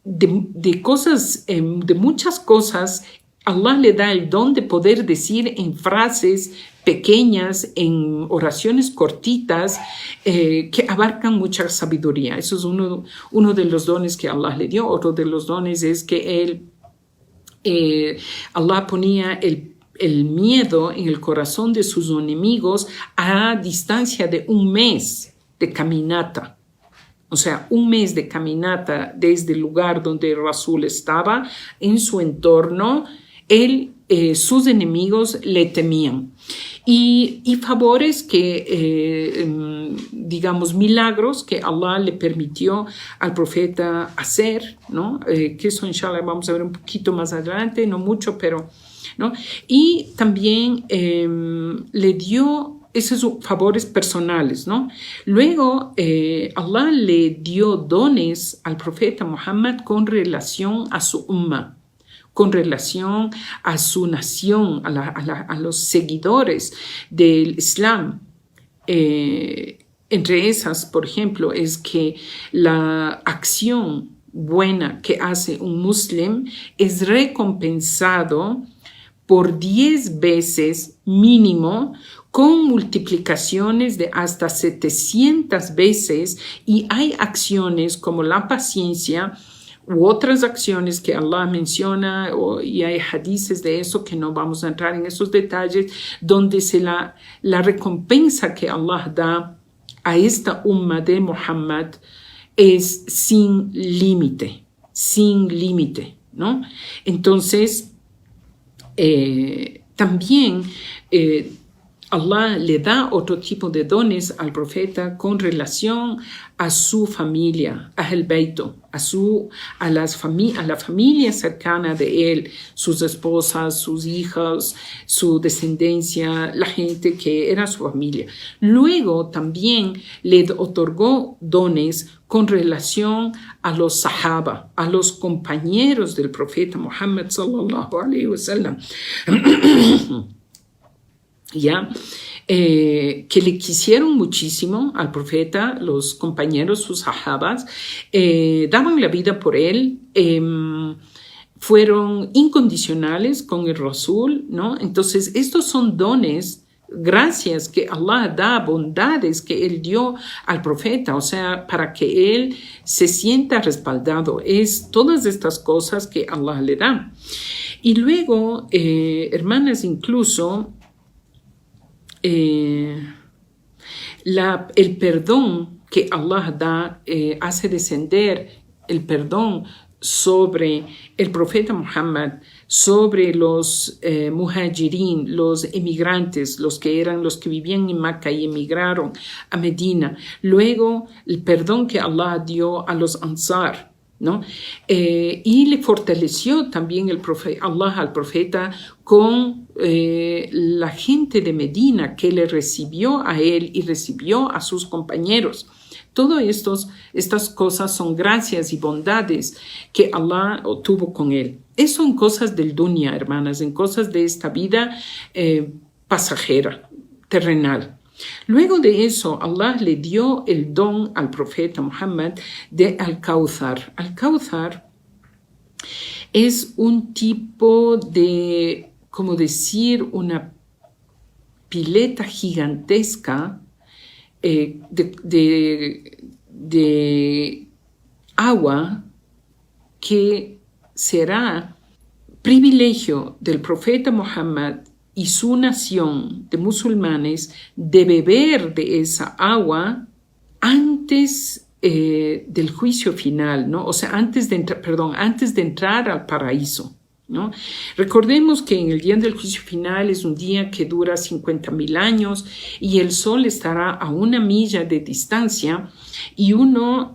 de cosas, de muchas cosas. Allah le da el don de poder decir en frases pequeñas, en oraciones cortitas, que abarcan mucha sabiduría. Eso es uno de los dones que Allah le dio. Otro de los dones es que Allah ponía el miedo en el corazón de sus enemigos a distancia de un mes de caminata. O sea, un mes de caminata desde el lugar donde Rasul estaba, en su entorno, sus enemigos le temían. Y favores que, digamos, milagros que Allah le permitió al profeta hacer, ¿no? Que eso, inshallah, vamos a ver un poquito más adelante, no mucho, pero, ¿no? Y también le dio esos favores personales, ¿no? Luego, Allah le dio dones al profeta Muhammad con relación a su umma, con relación a su nación, a los seguidores del Islam. Entre esas, por ejemplo, es que la acción buena que hace un musulmán es recompensado por 10 veces mínimo, con multiplicaciones de hasta 700 veces, y hay acciones como la paciencia u otras acciones que Allah menciona, y hay hadices de eso que no vamos a entrar en esos detalles, donde la recompensa que Allah da a esta umma de Muhammad es sin límite, ¿no? Entonces, también Allah le da otro tipo de dones al profeta con relación a su familia, a el Beito, a la familia cercana de él, sus esposas, sus hijas, su descendencia, la gente que era su familia. Luego también le otorgó dones con relación a los sahaba, a los compañeros del profeta Muhammad sallallahu alaihi wasallam. ¿Ya? Que le quisieron muchísimo al profeta, los compañeros, sus sahabas, daban la vida por él, fueron incondicionales con el Rasul, ¿no? Entonces, estos son dones, gracias que Allah da, bondades que él dio al profeta, o sea, para que él se sienta respaldado. Es todas estas cosas que Allah le da. Y luego, hermanas, incluso el perdón que Allah da, hace descender el perdón sobre el profeta Muhammad, sobre los muhajirin, los emigrantes, los que vivían en Meca y emigraron a Medina. Luego, el perdón que Allah dio a los ansar, ¿no? Y le fortaleció también Allah al profeta con la gente de Medina que le recibió a él y recibió a sus compañeros. Todas estas cosas son gracias y bondades que Allah tuvo con él. Eso son cosas del dunya, hermanas, en cosas de esta vida pasajera, terrenal. Luego de eso, Allah le dio el don al profeta Muhammad de Al-Kawthar. Al-Kawthar es un tipo de, como decir, una pileta gigantesca de agua que será privilegio del profeta Muhammad y su nación de musulmanes de beber de esa agua antes del juicio final, ¿no? O sea, antes de entrar al paraíso, ¿no? Recordemos que en el día del juicio final es un día que dura 50.000 años y el sol estará a 1 milla de distancia y uno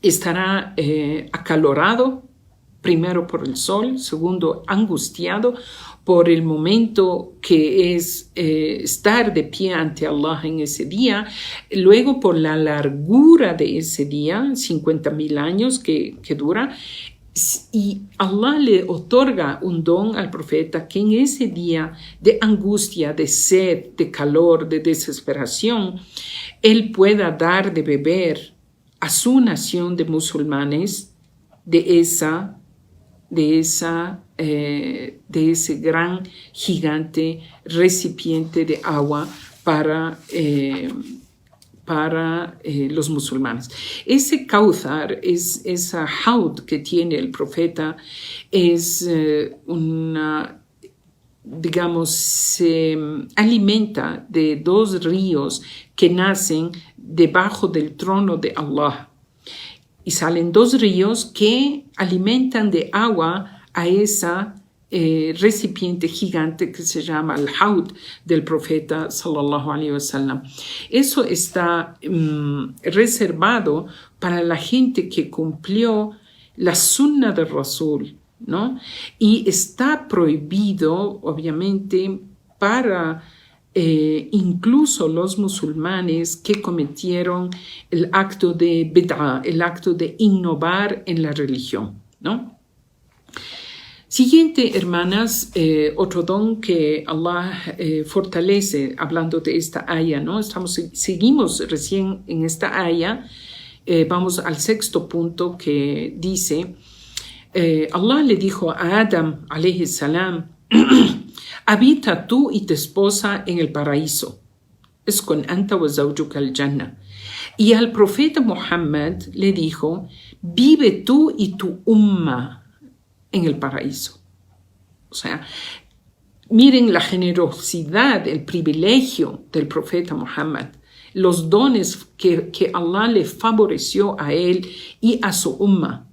estará acalorado, primero por el sol, segundo angustiado por el momento que es estar de pie ante Allah en ese día, luego por la largura de ese día, 50.000 años que dura, Y Allah le otorga un don al profeta que en ese día de angustia, de sed, de calor, de desesperación, él pueda dar de beber a su nación de musulmanes de ese gran gigante recipiente de agua para los musulmanes. Ese Kauthar, esa haud que tiene el profeta, se alimenta de 2 ríos que nacen debajo del trono de Allah. Y salen 2 ríos que alimentan de agua a esa recipiente gigante que se llama el haud del profeta sallallahu alaihi wasallam. Eso está reservado para la gente que cumplió la sunna del Rasul, ¿no? Y está prohibido, obviamente, para incluso los musulmanes que cometieron el acto de bid'ah, el acto de innovar en la religión, ¿no? Siguiente, hermanas, otro don que Allah fortalece, hablando de esta aya, ¿no? Seguimos recién en esta aya, vamos al 6º punto que dice, Allah le dijo a Adam, alayhi salam, habita tú y tu esposa en el paraíso. Uskun anta wa zawjuka al-jannah. Y al profeta Muhammad le dijo, vive tú y tu umma en el paraíso. O sea, miren la generosidad, el privilegio del profeta Muhammad, los dones que Allah le favoreció a él y a su umma.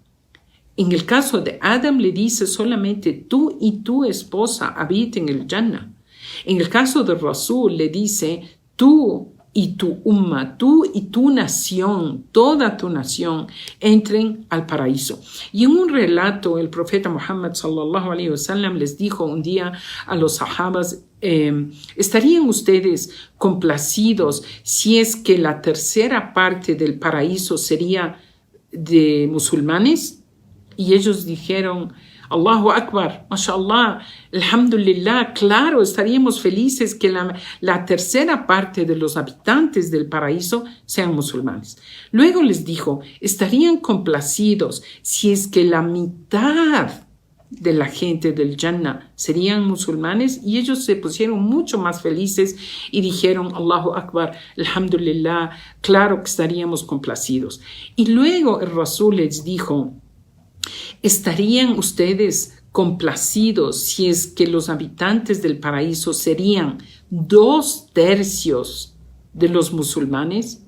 En el caso de Adam le dice solamente tú y tu esposa habiten en el Jannah. En el caso de Rasul le dice tú y tu umma, tú y tu nación, toda tu nación, entren al paraíso. Y en un relato, el profeta Muhammad sallallahu alaihi wasallam les dijo un día a los sahabas, ¿estarían ustedes complacidos si es que la 3ª parte del paraíso sería de musulmanes? Y ellos dijeron, Allahu Akbar, mashallah, alhamdulillah, claro, estaríamos felices que la 3ª parte de los habitantes del paraíso sean musulmanes. Luego les dijo, estarían complacidos si es que la mitad de la gente del Jannah serían musulmanes, y ellos se pusieron mucho más felices y dijeron, Allahu Akbar, alhamdulillah, claro que estaríamos complacidos. Y luego el Rasul les dijo, ¿estarían ustedes complacidos si es que los habitantes del paraíso serían 2/3 de los musulmanes?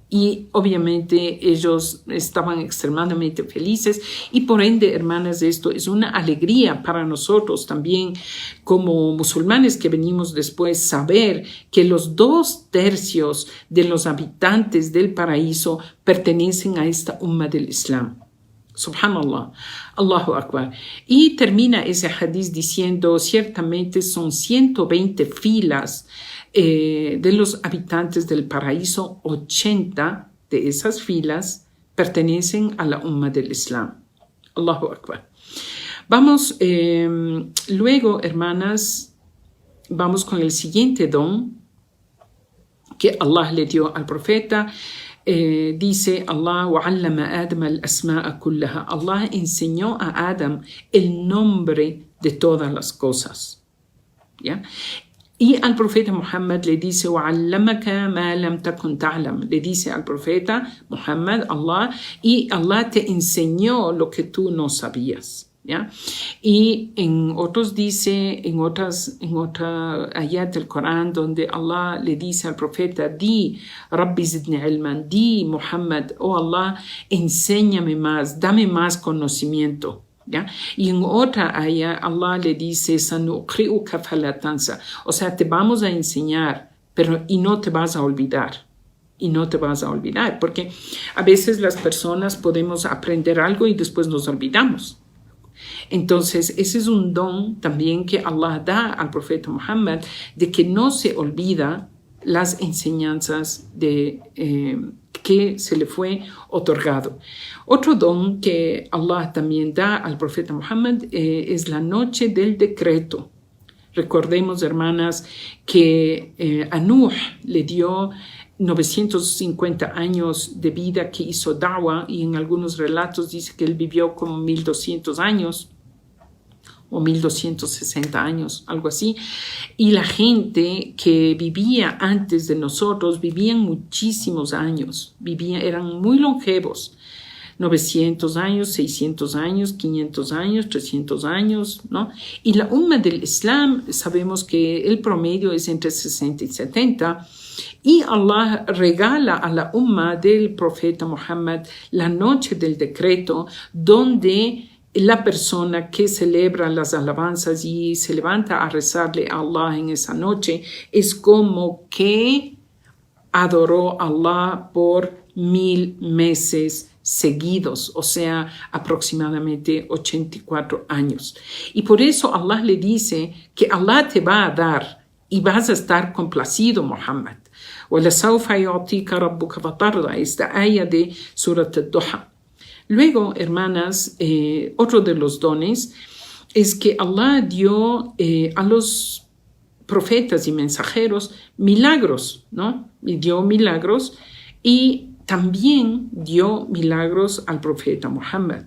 Y obviamente ellos estaban extremadamente felices y por ende, hermanas, esto es una alegría para nosotros también como musulmanes que venimos después, saber que los 2/3 de los habitantes del paraíso pertenecen a esta umma del Islam. Subhanallah, Allahu Akbar. Y termina ese hadith diciendo, ciertamente son 120 filas de los habitantes del paraíso, 80 de esas filas pertenecen a la umma del Islam. Allahu Akbar. Vamos, luego, hermanas, vamos con el siguiente don que Allah le dio al profeta. Dice Allah, وَعَلَّمَ آدَمَ الْأَسْمَاءَ كُلَّهَا. Allah enseñó a Adam el nombre de todas las cosas. ¿Ya? Y al profeta Muhammad le dice, وَعَلَّمَكَ مَا لَمْ تَكُنْ تَعْلَمْ. Le dice al profeta Muhammad, Allah, y Allah te enseñó lo que tú no sabías. ¿Ya? Y en otros dice, en otra ayat del Corán, donde Allah le dice al profeta, di, Rabbi zidni ilman, di, Muhammad, oh Allah, enséñame más, dame más conocimiento. ¿Ya? Y en otra ayat, Allah le dice, sanuqri'uka fala tansa, o sea, te vamos a enseñar, y no te vas a olvidar. Y no te vas a olvidar, porque a veces las personas podemos aprender algo y después nos olvidamos. Entonces, ese es un don también que Allah da al profeta Muhammad, de que no se olvida las enseñanzas que que se le fue otorgado. Otro don que Allah también da al profeta Muhammad es la noche del decreto. Recordemos, hermanas, que a Nuh le dio 950 años de vida que hizo da'wah, y en algunos relatos dice que él vivió como 1200 años o 1260 años, algo así. Y la gente que vivía antes de nosotros vivían muchísimos años, eran muy longevos. 900 años, 600 años, 500 años, 300 años, ¿no? Y la umma del Islam, sabemos que el promedio es entre 60 y 70, y Allah regala a la umma del profeta Muhammad la noche del decreto, donde la persona que celebra las alabanzas y se levanta a rezarle a Allah en esa noche es como que adoró a Allah por 1000 meses seguidos, o sea, aproximadamente 84 años. Y por eso Allah le dice que Allah te va a dar y vas a estar complacido, Muhammad. وَلَسَوْفَ يُعْطِيكَ رَبُّكَ فَتَرْضَى, esta aya de Surat al-Duha. Luego, hermanas, otro de los dones es que Allah dio a los profetas y mensajeros milagros, ¿no? Y dio milagros, y también dio milagros al profeta Muhammad.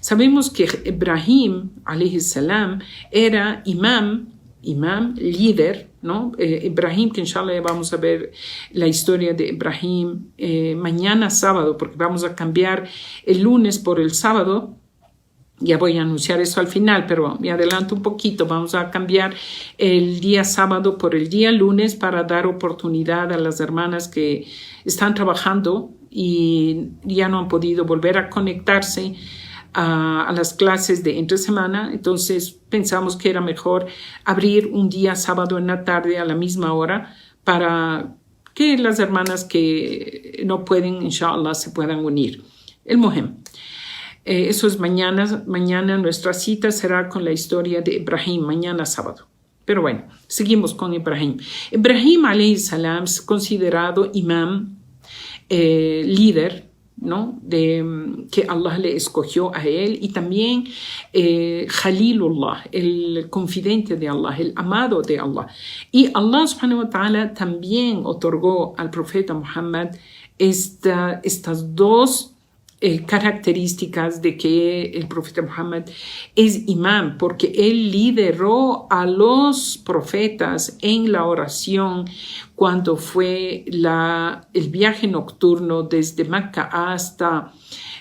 Sabemos que Ibrahim, alayhi salam, era imam, líder, ¿no? Ibrahim, que inshallah vamos a ver la historia de Ibrahim mañana sábado, porque vamos a cambiar el lunes por el sábado. Ya voy a anunciar eso al final, pero me adelanto un poquito. Vamos a cambiar el día sábado por el día lunes para dar oportunidad a las hermanas que están trabajando y ya no han podido volver a conectarse a las clases de entre semana. Entonces pensamos que era mejor abrir un día sábado en la tarde a la misma hora para que las hermanas que no pueden, inshallah, se puedan unir. El Muhem. Eso es mañana. Mañana nuestra cita será con la historia de Ibrahim, mañana sábado. Pero bueno, seguimos con Ibrahim. Ibrahim, alayhi salam, es considerado imam, líder, ¿no? Que Allah le escogió a él, y también Khalilullah, el confidente de Allah, el amado de Allah. Y Allah subhanahu wa ta'ala también otorgó al profeta Muhammad estas dos características de que el profeta Muhammad es imam, porque él lideró a los profetas en la oración cuando fue el viaje nocturno desde Mecca hasta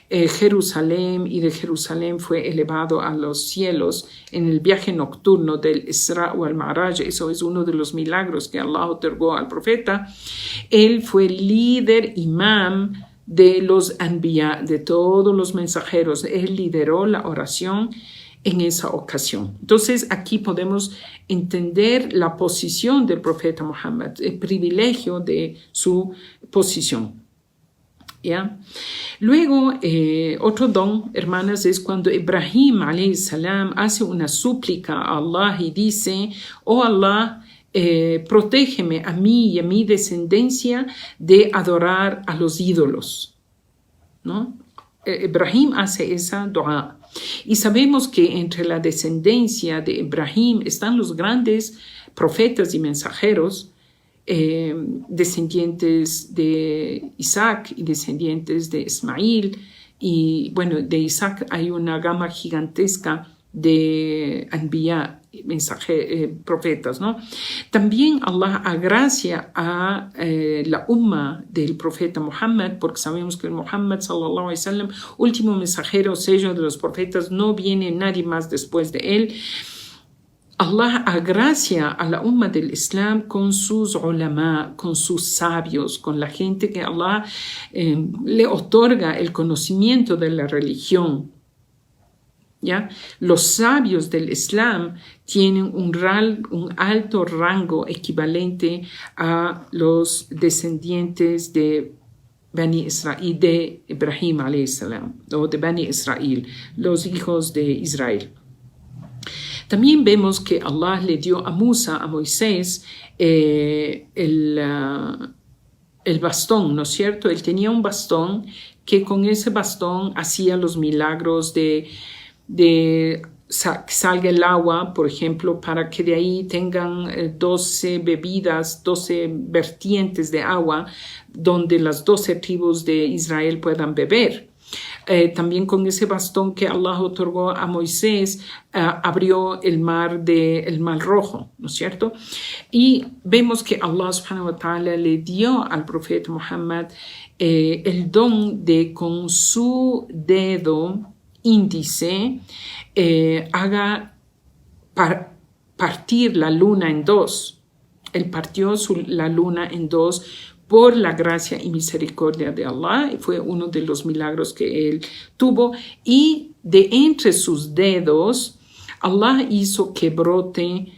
Jerusalén, y de Jerusalén fue elevado a los cielos en el viaje nocturno del Isra o al Ma'raj. Eso es uno de los milagros que Allah otorgó al profeta. Él fue líder, imam de los anbiya, de todos los mensajeros. Él lideró la oración en esa ocasión. Entonces aquí podemos entender la posición del profeta Muhammad, el privilegio de su posición. ¿Ya? Luego, otro don, hermanas, es cuando Ibrahim alayhi salam hace una súplica a Allah y dice: oh Allah, protégeme a mí y a mi descendencia de adorar a los ídolos, ¿no? Ibrahim hace esa dua. Y sabemos que entre la descendencia de Ibrahim están los grandes profetas y mensajeros, descendientes de Isaac y descendientes de Ismail. Y bueno, de Isaac hay una gama gigantesca de anbiya, profetas, ¿no? También Allah agracia a la umma del profeta Muhammad, porque sabemos que el Muhammad sallallahu alaihi wasallam, último mensajero, sello de los profetas, no viene nadie más después de él. Allah agracia a la umma del Islam con sus ulama, con sus sabios, con la gente que Allah le otorga el conocimiento de la religión. ¿Ya? Los sabios del Islam tienen un alto rango equivalente a los descendientes de Bani Israel, de Ibrahim alayhi salam, o de Bani Israel, los hijos de Israel. También vemos que Allah le dio a Musa, a Moisés, el el bastón, ¿no es cierto? Él tenía un bastón que con ese bastón hacía los milagros de que salga el agua, por ejemplo, para que de ahí tengan 12 bebidas, 12 vertientes de agua donde las 12 tribus de Israel puedan beber. También con ese bastón que Allah otorgó a Moisés, abrió el mar Rojo, ¿no es cierto? Y vemos que Allah subhanahu wa ta'ala le dio al profeta Muhammad el don de con su dedo índice haga partir la luna en dos. Él partió la luna en dos por la gracia y misericordia de Allah. Fue uno de los milagros que él tuvo. Y de entre sus dedos, Allah hizo que brote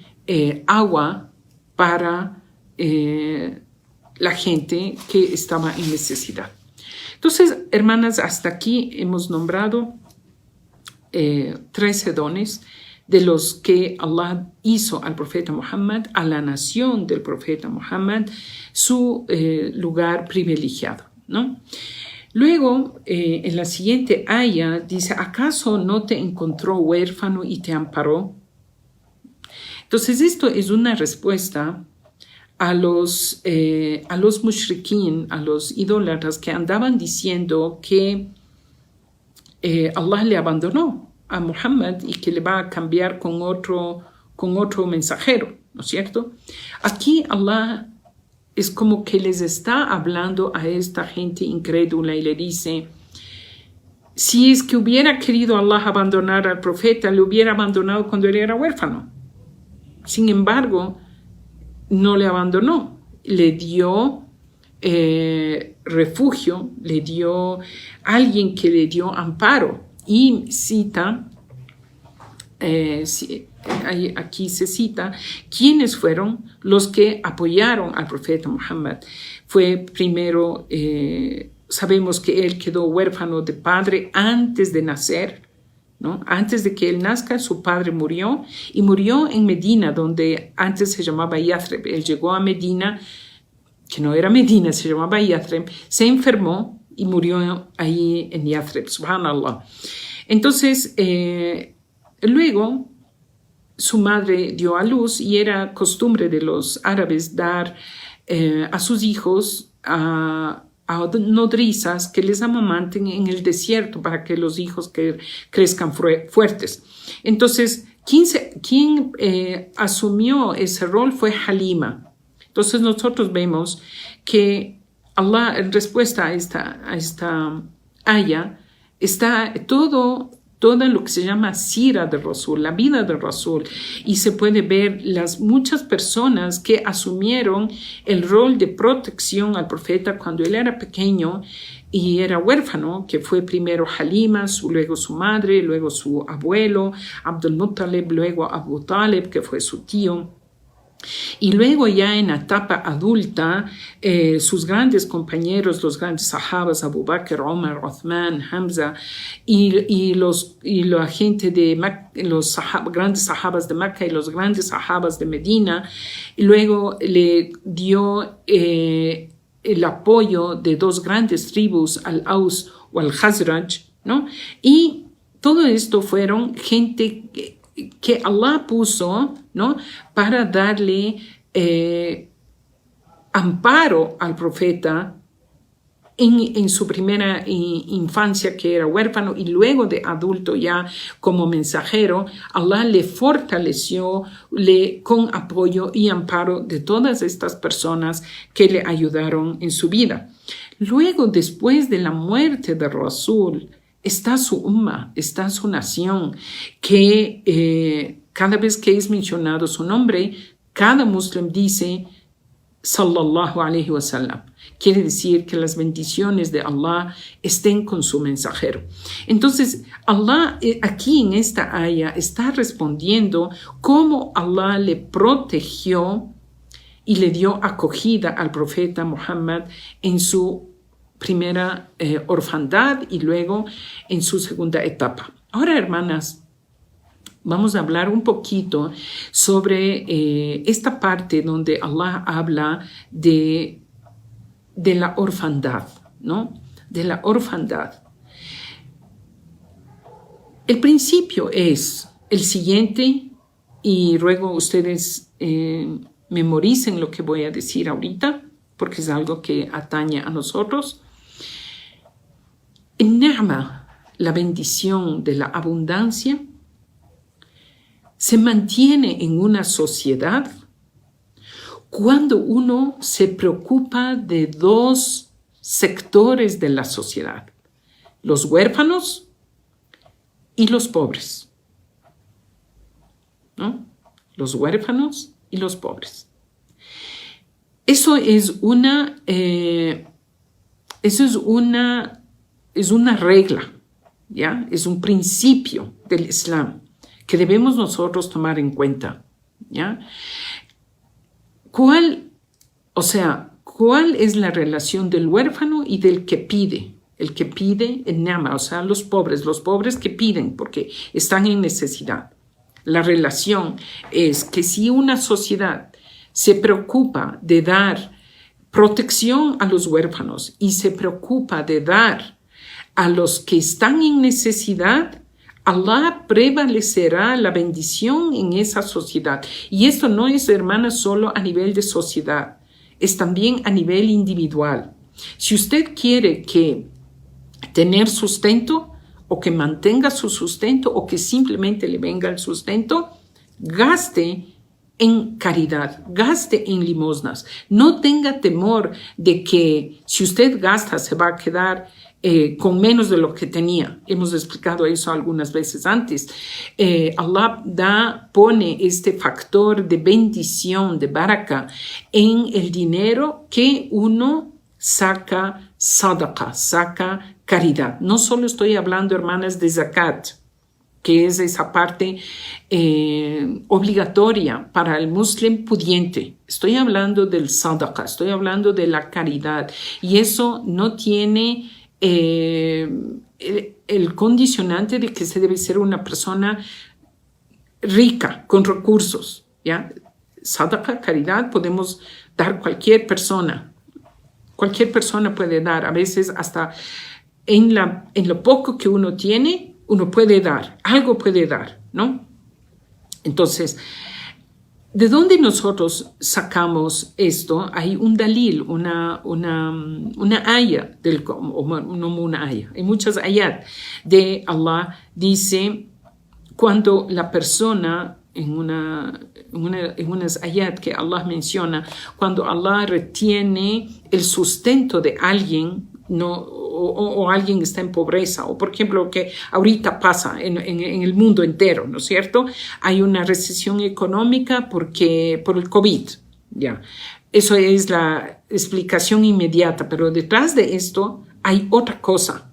agua para la gente que estaba en necesidad. Entonces, hermanas, hasta aquí hemos nombrado 13 dones de los que Allah hizo al profeta Muhammad, a la nación del profeta Muhammad, su lugar privilegiado, ¿no? Luego, en la siguiente aya dice, ¿acaso no te encontró huérfano y te amparó? Entonces, esto es una respuesta a los mushrikin, a los idólatras que andaban diciendo que Allah le abandonó a Muhammad y que le va a cambiar con otro mensajero, ¿no es cierto? Aquí Allah es como que les está hablando a esta gente incrédula y le dice, si es que hubiera querido Allah abandonar al profeta, le hubiera abandonado cuando él era huérfano. Sin embargo, no le abandonó, le dio refugio, le dio alguien que le dio amparo. Y cita, aquí se cita, ¿quiénes fueron los que apoyaron al profeta Muhammad? Fue primero, sabemos que él quedó huérfano de padre antes de nacer, ¿no? Antes de que él nazca, su padre murió, y murió en Medina, donde antes se llamaba Yathrib. Él llegó a Medina, que no era Medina, se llamaba Yathrib, se enfermó y murió ahí en Yathrib, subhanallah. Entonces, luego su madre dio a luz y era costumbre de los árabes dar a sus hijos a nodrizas que les amamanten en el desierto para que los hijos crezcan fuertes. Entonces, ¿quién asumió ese rol? Fue Halima. Entonces nosotros vemos que Allah, en respuesta a esta aya, está todo lo que se llama sira de Rasul, la vida de Rasul, y se puede ver las muchas personas que asumieron el rol de protección al profeta cuando él era pequeño y era huérfano, que fue primero Halima, luego su madre, luego su abuelo, Abdul Muttalib, luego Abu Talib, que fue su tío. Y luego ya en la etapa adulta, sus grandes compañeros, los grandes sahabas, Abu Bakr, Omar, Uthman, Hamza, y la gente de los grandes sahabas de Mecca y los grandes sahabas de Medina, y luego le dio el apoyo de dos grandes tribus, al-Aus o al-Khazraj, ¿no? Y todo esto fueron gente que Allah puso, ¿no?, para darle amparo al profeta en su primera infancia, que era huérfano, y luego de adulto ya como mensajero. Allah le fortaleció con apoyo y amparo de todas estas personas que le ayudaron en su vida. Luego, después de la muerte de Rasul, está su umma, está su nación, que cada vez que es mencionado su nombre, cada musulmán dice sallallahu alaihi wasallam. Quiere decir que las bendiciones de Allah estén con su mensajero. Entonces, Allah aquí en esta aya está respondiendo cómo Allah le protegió y le dio acogida al profeta Muhammad en su primera orfandad y luego en su segunda etapa. Ahora, hermanas, vamos a hablar un poquito sobre esta parte donde Allah habla de de la orfandad, ¿no? De la orfandad. El principio es el siguiente, y ruego ustedes memoricen lo que voy a decir ahorita, porque es algo que atañe a nosotros. En Ni'ma, la bendición de la abundancia, se mantiene en una sociedad cuando uno se preocupa de dos sectores de la sociedad: los huérfanos y los pobres, ¿no? Los huérfanos y los pobres. Eso es una regla, ¿ya? Es un principio del Islam que debemos nosotros tomar en cuenta, ¿ya? ¿Cuál es la relación del huérfano y del que pide? El que pide en Ni'ma, o sea, los pobres que piden porque están en necesidad. La relación es que si una sociedad se preocupa de dar protección a los huérfanos y se preocupa de dar a los que están en necesidad, Allah prevalecerá la bendición en esa sociedad. Y esto no es, hermanas, solo a nivel de sociedad, es también a nivel individual. Si usted quiere tener sustento, o que mantenga su sustento, o que simplemente le venga el sustento, gaste en caridad, gaste en limosnas. No tenga temor de que si usted gasta se va a quedar con menos de lo que tenía. Hemos explicado eso algunas veces antes. Allah pone este factor de bendición, de baraka, en el dinero que uno saca sadaqa, saca caridad. No solo estoy hablando, hermanas, de zakat, que es esa parte obligatoria para el musulmán pudiente. Estoy hablando del sadaqa, estoy hablando de la caridad. Y eso no tiene el condicionante de que se debe ser una persona rica, con recursos, ¿ya? Sadaqa, caridad, podemos dar cualquier persona. Cualquier persona puede dar, a veces hasta en lo poco que uno tiene, uno puede dar, algo puede dar, ¿no? Entonces, ¿de dónde nosotros sacamos esto? Hay un dalil, una aya, hay muchas ayat de Allah. Dice, cuando la persona, en unas ayat que Allah menciona, cuando Allah retiene el sustento de alguien, o alguien está en pobreza, o por ejemplo lo que ahorita pasa en el mundo entero, ¿no es cierto? Hay una recesión económica por el COVID, ¿ya? Eso es la explicación inmediata, pero detrás de esto hay otra cosa,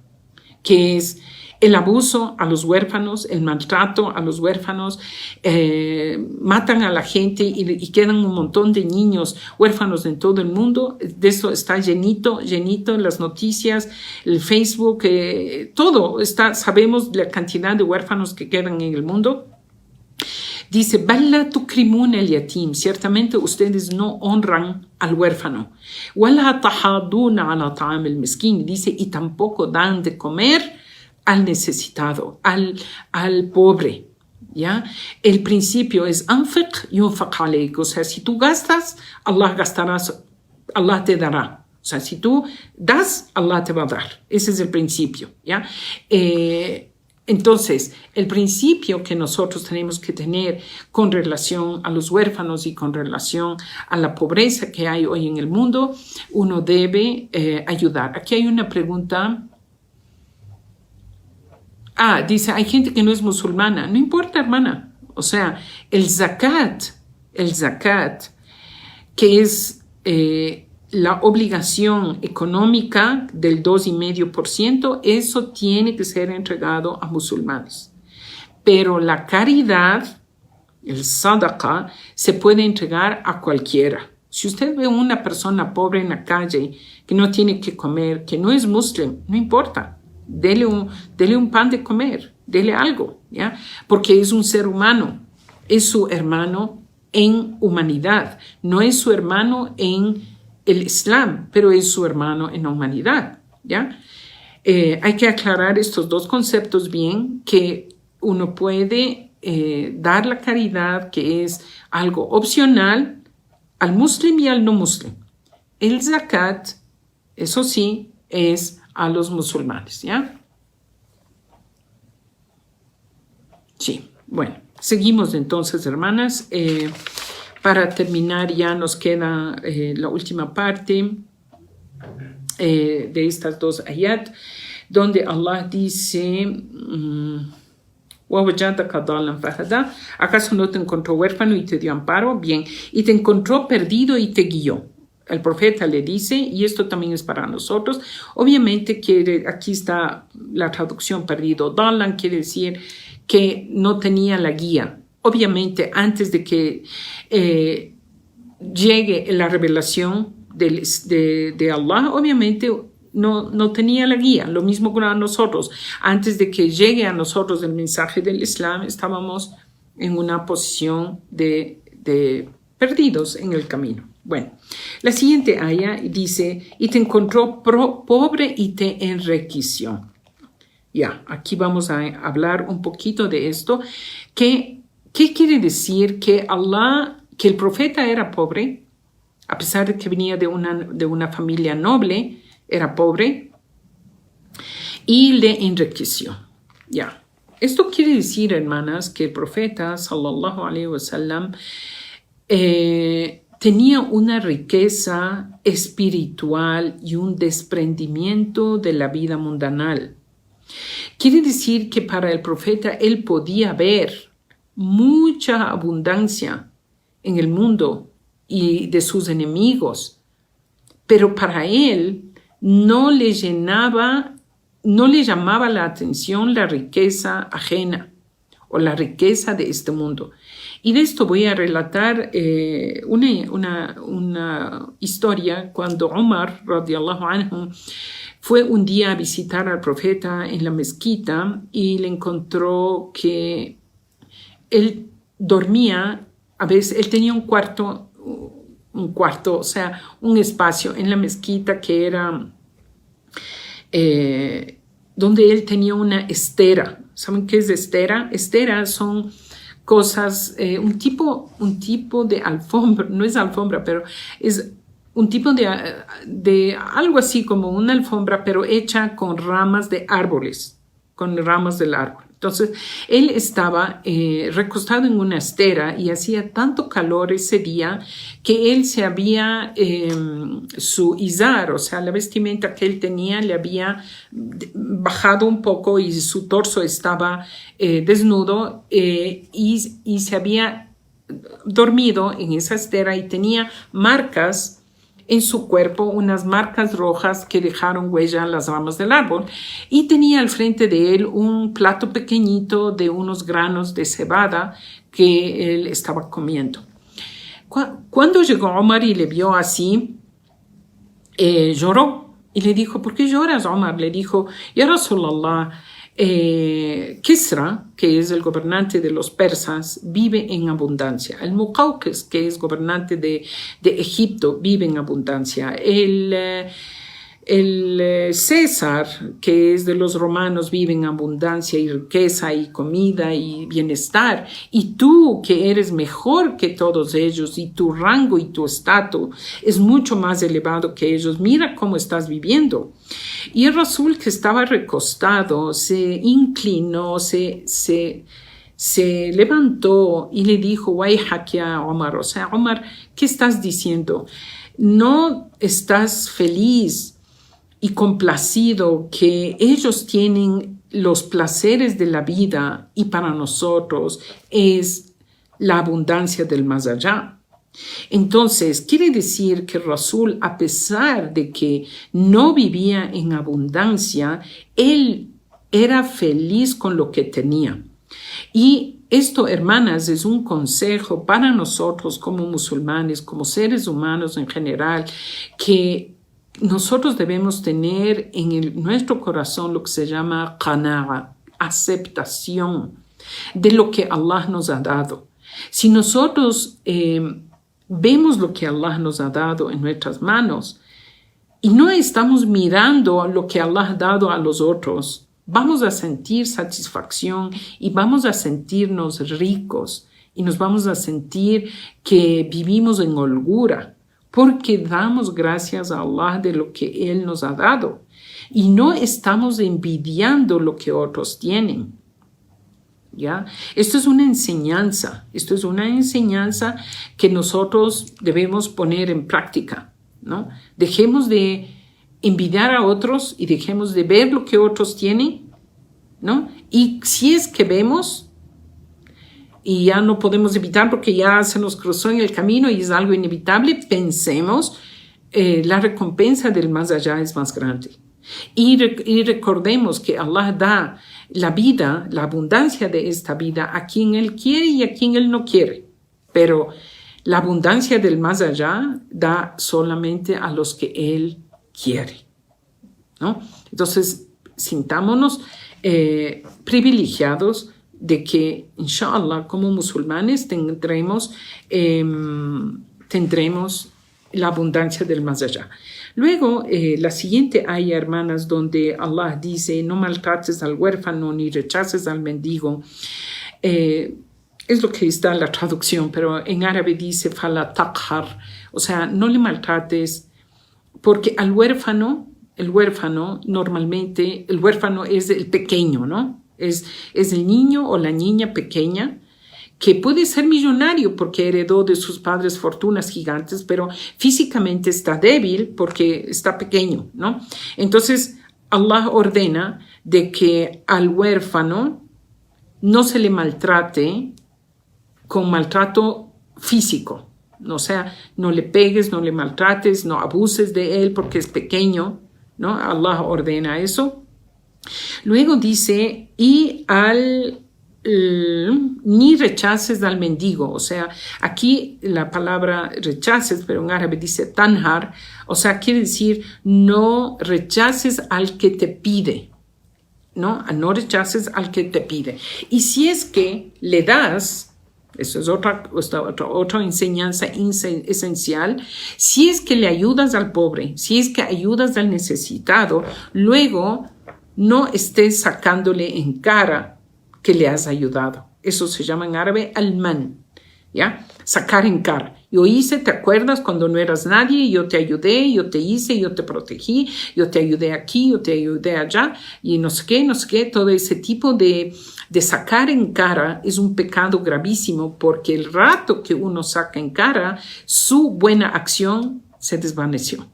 que es el abuso a los huérfanos, el maltrato a los huérfanos, matan a la gente y quedan un montón de niños huérfanos en todo el mundo. De esto está llenito en las noticias, el Facebook, todo está, sabemos la cantidad de huérfanos que quedan en el mundo. Dice, balla tukrimun el yatim, ciertamente ustedes no honran al huérfano. Wala tahaduna ala ta'am el miskin, dice, y tampoco dan de comer al necesitado, al pobre, ¿ya? El principio es anfiq yunfaq alayk, o sea, si tú gastas, Allah te dará. O sea, si tú das, Allah te va a dar. Ese es el principio, ¿ya? Entonces, el principio que nosotros tenemos que tener con relación a los huérfanos y con relación a la pobreza que hay hoy en el mundo, uno debe ayudar. Aquí hay una pregunta. Dice, hay gente que no es musulmana. No importa, hermana. O sea, el zakat, que es la obligación económica del 2,5%, eso tiene que ser entregado a musulmanes. Pero la caridad, el sadaqa, se puede entregar a cualquiera. Si usted ve a una persona pobre en la calle que no tiene que comer, que no es musulmán, no importa. Dele un pan de comer, dele algo, ¿ya? Porque es un ser humano, es su hermano en humanidad, no es su hermano en el Islam, pero es su hermano en la humanidad, ¿ya? Hay que aclarar estos dos conceptos bien, que uno puede dar la caridad, que es algo opcional, al muslim y al no muslim. El zakat, eso sí, es a los musulmanes, ¿ya? Sí, bueno, seguimos entonces, hermanas. Para terminar, ya nos queda la última parte de estas dos ayat, donde Allah dice, ¿acaso no te encontró huérfano y te dio amparo? Bien, y te encontró perdido y te guió. El profeta le dice, y esto también es para nosotros, obviamente aquí está la traducción perdido. Dalan quiere decir que no tenía la guía. Obviamente, antes de que llegue la revelación de Allah, obviamente no tenía la guía. Lo mismo con nosotros. Antes de que llegue a nosotros el mensaje del Islam, estábamos en una posición de perdidos en el camino. Bueno, la siguiente aya dice, y te encontró pobre y te enriqueció. Ya, aquí vamos a hablar un poquito de esto. ¿Qué quiere decir que el profeta era pobre, a pesar de que venía de una familia noble, era pobre, y le enriqueció? Ya, esto quiere decir, hermanas, que el profeta, sallallahu alaihi wasallam, tenía una riqueza espiritual y un desprendimiento de la vida mundanal. Quiere decir que para el profeta él podía ver mucha abundancia en el mundo y de sus enemigos, pero para él no le llamaba la atención la riqueza ajena o la riqueza de este mundo. Y de esto voy a relatar una historia cuando Umar, radiyallahu anhu, fue un día a visitar al profeta en la mezquita y le encontró que él dormía, a veces él tenía un cuarto, o sea, un espacio en la mezquita que era donde él tenía una estera. ¿Saben qué es estera? Esteras son cosas, un tipo de alfombra, no es alfombra, pero es un tipo de algo así como una alfombra, pero hecha con ramas de árboles, con ramas del árbol. Entonces, él estaba recostado en una estera y hacía tanto calor ese día que él se había, su izar, o sea, la vestimenta que él tenía, le había bajado un poco y su torso estaba desnudo y se había dormido en esa estera y tenía marcas en su cuerpo, unas marcas rojas que dejaron huella en las ramas del árbol, y tenía al frente de él un plato pequeñito de unos granos de cebada que él estaba comiendo. Cuando llegó Omar y le vio así, lloró y le dijo, ¿por qué lloras, Omar? Le dijo, Ya Rasulallah, Kisra, que es el gobernante de los persas, vive en abundancia. El Muqawqis, que es gobernante de Egipto, vive en abundancia. El César, que es de los romanos, vive en abundancia y riqueza y comida y bienestar. Y tú, que eres mejor que todos ellos y tu rango y tu estatus es mucho más elevado que ellos. Mira cómo estás viviendo. Y el Rasul, que estaba recostado, se inclinó, se levantó y le dijo, Wayhak ya Omar, o sea, Omar, ¿qué estás diciendo? ¿No estás feliz y complacido que ellos tienen los placeres de la vida y para nosotros es la abundancia del más allá? Entonces, quiere decir que Rasul, a pesar de que no vivía en abundancia, él era feliz con lo que tenía. Y esto, hermanas, es un consejo para nosotros como musulmanes, como seres humanos en general, que nosotros debemos tener en nuestro corazón lo que se llama qana'a, aceptación de lo que Allah nos ha dado. Si nosotros vemos lo que Allah nos ha dado en nuestras manos y no estamos mirando lo que Allah ha dado a los otros, vamos a sentir satisfacción y vamos a sentirnos ricos y nos vamos a sentir que vivimos en holgura porque damos gracias a Allah de lo que Él nos ha dado y no estamos envidiando lo que otros tienen. ¿Ya? Esto es una enseñanza que nosotros debemos poner en práctica, ¿no? Dejemos de envidiar a otros y dejemos de ver lo que otros tienen, ¿no? Y si es que vemos y ya no podemos evitar porque ya se nos cruzó en el camino y es algo inevitable, pensemos, la recompensa del más allá es más grande. Y recordemos que Allah da la vida, la abundancia de esta vida a quien Él quiere y a quien Él no quiere. Pero la abundancia del más allá da solamente a los que Él quiere, ¿no? Entonces, sintámonos privilegiados de que, inshallah, como musulmanes tendremos la abundancia del más allá. Luego, la siguiente aya, hermanas, donde Allah dice, no maltrates al huérfano ni rechaces al mendigo. Es lo que está en la traducción, pero en árabe dice, fala taqhar, o sea, no le maltrates, porque al huérfano, normalmente, el huérfano es el pequeño, ¿no? Es el niño o la niña pequeña, que puede ser millonario porque heredó de sus padres fortunas gigantes, pero físicamente está débil porque está pequeño, ¿no? Entonces, Allah ordena de que al huérfano no se le maltrate con maltrato físico. O sea, no le pegues, no le maltrates, no abuses de él porque es pequeño, ¿no? Allah ordena eso. Luego dice, ni rechaces al mendigo, o sea, aquí la palabra rechaces, pero en árabe dice tanhar, o sea, quiere decir no rechaces al que te pide, ¿no? No rechaces al que te pide. Y si es que le das, eso es otra enseñanza esencial, si es que le ayudas al pobre, si es que ayudas al necesitado, luego no estés sacándole en cara que le has ayudado. Eso se llama en árabe al-man, ¿ya? Sacar en cara. Yo hice, ¿te acuerdas cuando no eras nadie? Yo te ayudé, yo te hice, yo te protegí, yo te ayudé aquí, yo te ayudé allá, y no sé qué. Todo ese tipo de sacar en cara es un pecado gravísimo porque el rato que uno saca en cara, su buena acción se desvaneció.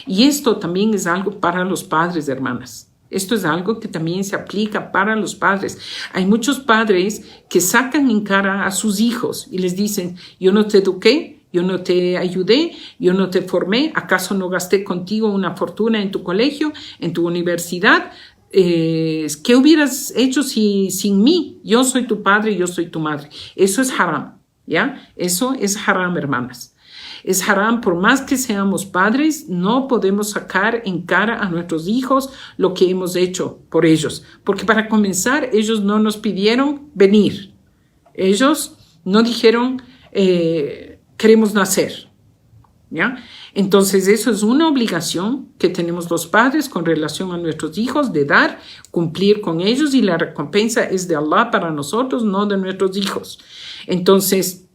Y esto también es algo para los padres, hermanas. Esto es algo que también se aplica para los padres. Hay muchos padres que sacan en cara a sus hijos y les dicen, yo no te eduqué, yo no te ayudé, yo no te formé, ¿acaso no gasté contigo una fortuna en tu colegio, en tu universidad? ¿Qué hubieras hecho sin mí? Yo soy tu padre, yo soy tu madre. Eso es haram, ¿ya? Eso es haram, hermanas. Es haram, por más que seamos padres, no podemos sacar en cara a nuestros hijos lo que hemos hecho por ellos. Porque para comenzar, ellos no nos pidieron venir. Ellos no dijeron, queremos nacer, ¿ya? Entonces, eso es una obligación que tenemos los padres con relación a nuestros hijos de dar, cumplir con ellos, y la recompensa es de Allah para nosotros, no de nuestros hijos. Entonces,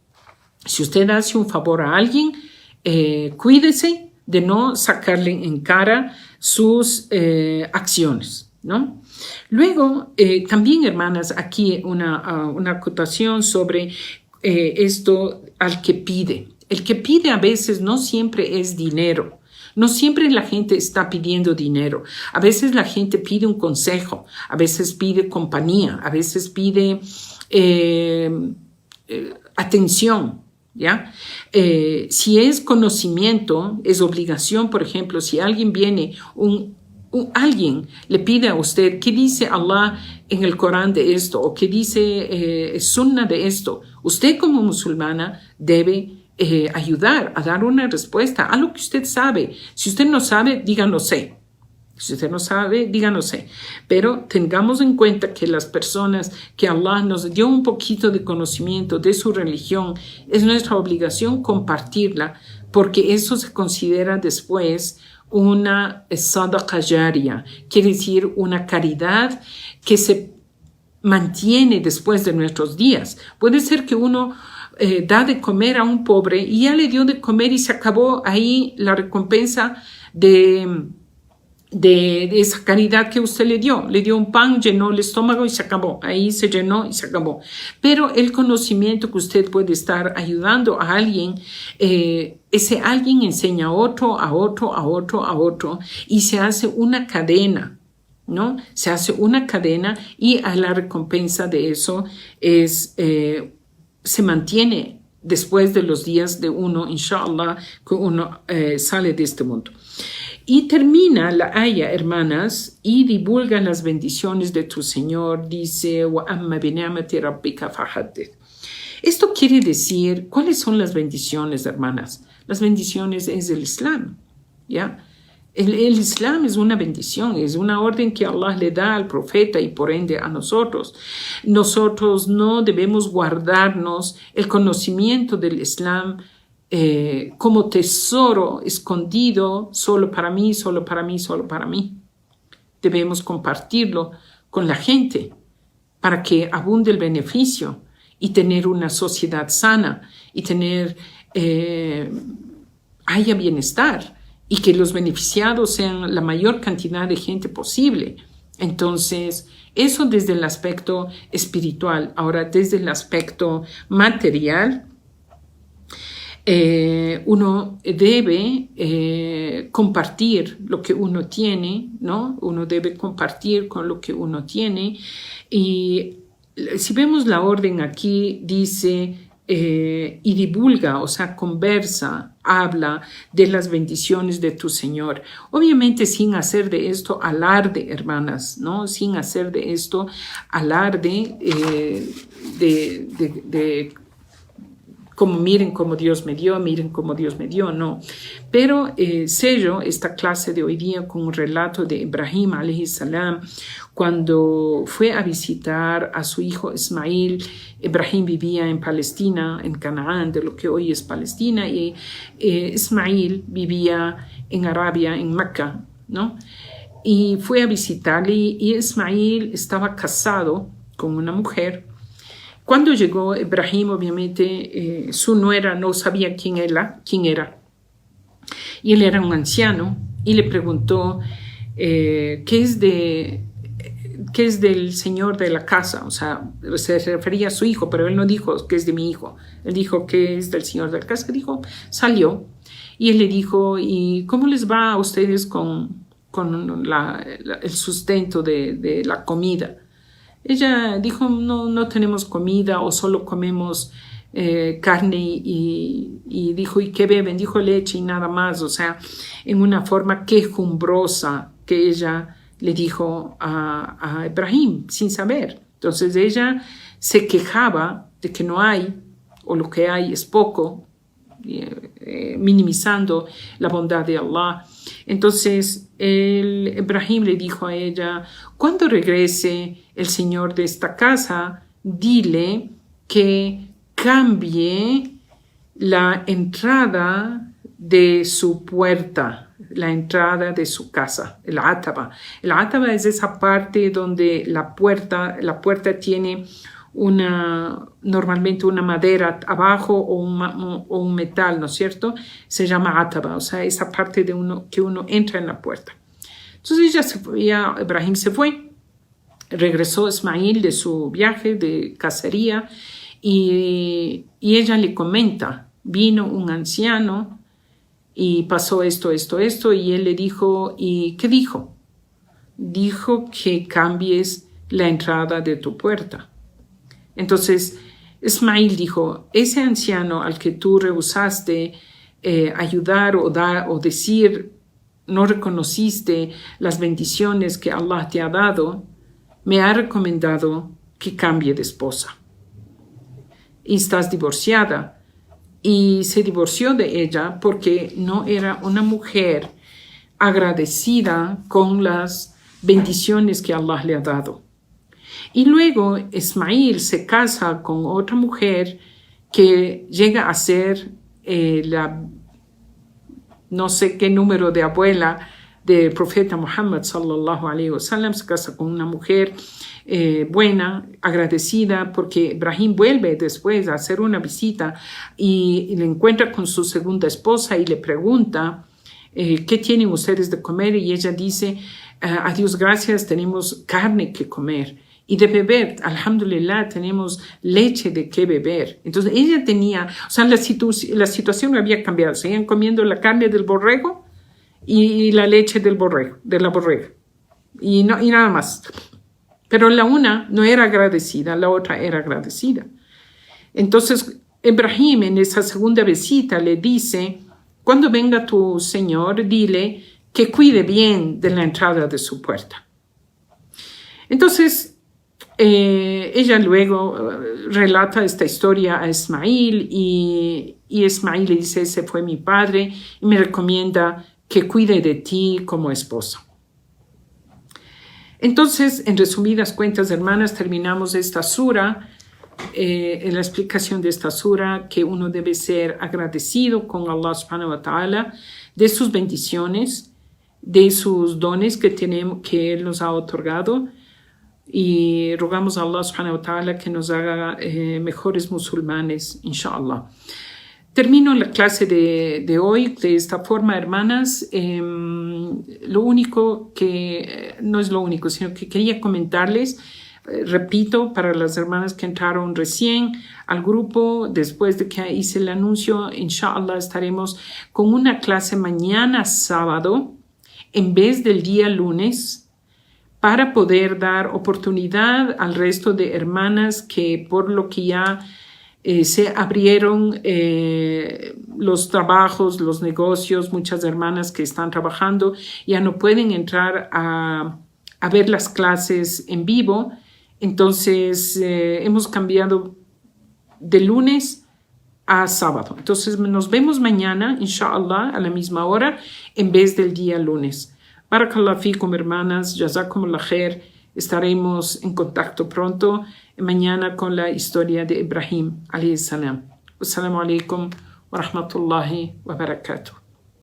si usted hace un favor a alguien, cuídese de no sacarle en cara sus acciones, ¿no? Luego, también, hermanas, aquí una acotación sobre esto al que pide. El que pide a veces no siempre es dinero. No siempre la gente está pidiendo dinero. A veces la gente pide un consejo, a veces pide compañía, a veces pide atención, ¿ya? Si es conocimiento, es obligación. Por ejemplo, si alguien viene, alguien le pide a usted, ¿qué dice Allah en el Corán de esto? ¿O qué dice Sunna de esto? Usted como musulmana debe ayudar a dar una respuesta a lo que usted sabe. Si usted no sabe, diga no sé. Si usted no sabe, díganos. Pero tengamos en cuenta que las personas que Allah nos dio un poquito de conocimiento de su religión, es nuestra obligación compartirla, porque eso se considera después una sadaqa jariya, quiere decir una caridad que se mantiene después de nuestros días. Puede ser que uno da de comer a un pobre y ya le dio de comer y se acabó ahí la recompensa de esa caridad que usted le dio un pan, llenó el estómago y se acabó, ahí se llenó y se acabó. Pero el conocimiento que usted puede estar ayudando a alguien, ese alguien enseña a otro, a otro, a otro, a otro, y se hace una cadena, ¿no? Se hace una cadena y a la recompensa de eso se mantiene después de los días de uno, inshallah, que uno sale de este mundo. Y termina la aya, hermanas, y divulga las bendiciones de tu Señor, dice, وَأَمَّا بِنِعْمَةِ رَبِّكَ فَحَدِّثْ. Esto quiere decir, ¿cuáles son las bendiciones, hermanas? Las bendiciones es el Islam, ¿ya? El Islam es una bendición, es una orden que Allah le da al profeta y por ende a nosotros. Nosotros no debemos guardarnos el conocimiento del Islam como tesoro escondido solo para mí, solo para mí, solo para mí. Debemos compartirlo con la gente para que abunde el beneficio y tener una sociedad sana y haya bienestar y que los beneficiados sean la mayor cantidad de gente posible. Entonces, eso desde el aspecto espiritual. Ahora, desde el aspecto material, uno debe compartir lo que uno tiene, ¿no? Uno debe compartir con lo que uno tiene. Y si vemos la orden aquí, dice y divulga, o sea, conversa, habla de las bendiciones de tu Señor. Obviamente sin hacer de esto alarde, hermanas, ¿no? Sin hacer de esto alarde como miren cómo Dios me dio, miren cómo Dios me dio, no. Pero sello esta clase de hoy día con un relato de Ibrahim alayhi salam, cuando fue a visitar a su hijo Ismail. Ibrahim vivía en Palestina, en Canaán, de lo que hoy es Palestina, y Ismail vivía en Arabia, en Mecca, ¿no? Y fue a visitarle y Ismail estaba casado con una mujer. Cuando llegó Ibrahim, obviamente, su nuera no sabía quién era. Y él era un anciano y le preguntó ¿qué es del señor de la casa? O sea, se refería a su hijo, pero él no dijo que es de mi hijo. Él dijo que es del señor de la casa. Dijo, salió. Y él le dijo, ¿y cómo les va a ustedes con el sustento de la comida? Ella dijo, no tenemos comida o solo comemos carne y dijo, ¿y qué beben? Dijo leche y nada más, o sea, en una forma quejumbrosa que ella le dijo a Ibrahim sin saber. Entonces ella se quejaba de que no hay o lo que hay es poco, minimizando la bondad de Allah. Entonces Ibrahim le dijo a ella, cuando regrese el señor de esta casa, dile que cambie la entrada de su puerta, la entrada de su casa, el ataba. El ataba es esa parte donde la puerta tiene normalmente una madera abajo o un metal, ¿no es cierto? Se llama ataba, o sea, esa parte que uno entra en la puerta. Entonces Ibrahim se fue, regresó Ismail de su viaje de cacería y ella le comenta, vino un anciano y pasó esto, y él le dijo, ¿y qué dijo? Dijo que cambies la entrada de tu puerta. Entonces Ismail dijo, ese anciano al que tú rehusaste ayudar o dar o decir, no reconociste las bendiciones que Allah te ha dado, me ha recomendado que cambie de esposa. Y estás divorciada. Y se divorció de ella porque no era una mujer agradecida con las bendiciones que Allah le ha dado. Y luego Ismail se casa con otra mujer que llega a ser la no sé qué número de abuela del profeta Muhammad sallallahu alaihi wasallam. Se casa con una mujer buena, agradecida, porque Ibrahim vuelve después a hacer una visita y le encuentra con su segunda esposa y le pregunta ¿qué tienen ustedes de comer? Y ella dice, a Dios gracias, tenemos carne que comer y de beber, alhamdulillah, tenemos leche de qué beber. Entonces ella tenía, o sea, la situación no había cambiado, seguían comiendo la carne del borrego y la leche del borrego, de la borrega, y nada más. Pero la una no era agradecida, la otra era agradecida. Entonces Ibrahim en esa segunda visita le dice, cuando venga tu Señor, dile que cuide bien de la entrada de su puerta. Entonces ella luego relata esta historia a Ismail y Ismail le dice, ese fue mi padre y me recomienda que cuide de ti como esposo. Entonces, en resumidas cuentas, hermanas, terminamos esta sura, en la explicación de esta sura, que uno debe ser agradecido con Allah subhanahu wa ta'ala de sus bendiciones, de sus dones que Él nos ha otorgado, y rogamos a Allah subhanahu wa ta'ala que nos haga mejores musulmanes, inshallah. Termino la clase de hoy de esta forma, hermanas. Lo único que, no es lo único, sino que quería comentarles, repito, para las hermanas que entraron recién al grupo, después de que hice el anuncio, inshallah estaremos con una clase mañana sábado en vez del día lunes, para poder dar oportunidad al resto de hermanas que por lo que ya se abrieron los trabajos, los negocios, muchas hermanas que están trabajando ya no pueden entrar a ver las clases en vivo. Entonces hemos cambiado de lunes a sábado. Entonces nos vemos mañana, inshallah, a la misma hora en vez del día lunes. Barakallah fikum, hermanas, jazakumullah khair. Estaremos en contacto pronto, mañana, con la historia de Ibrahim alayhi salam. Wassalamu alaikum wa rahmatullahi wa barakatuh.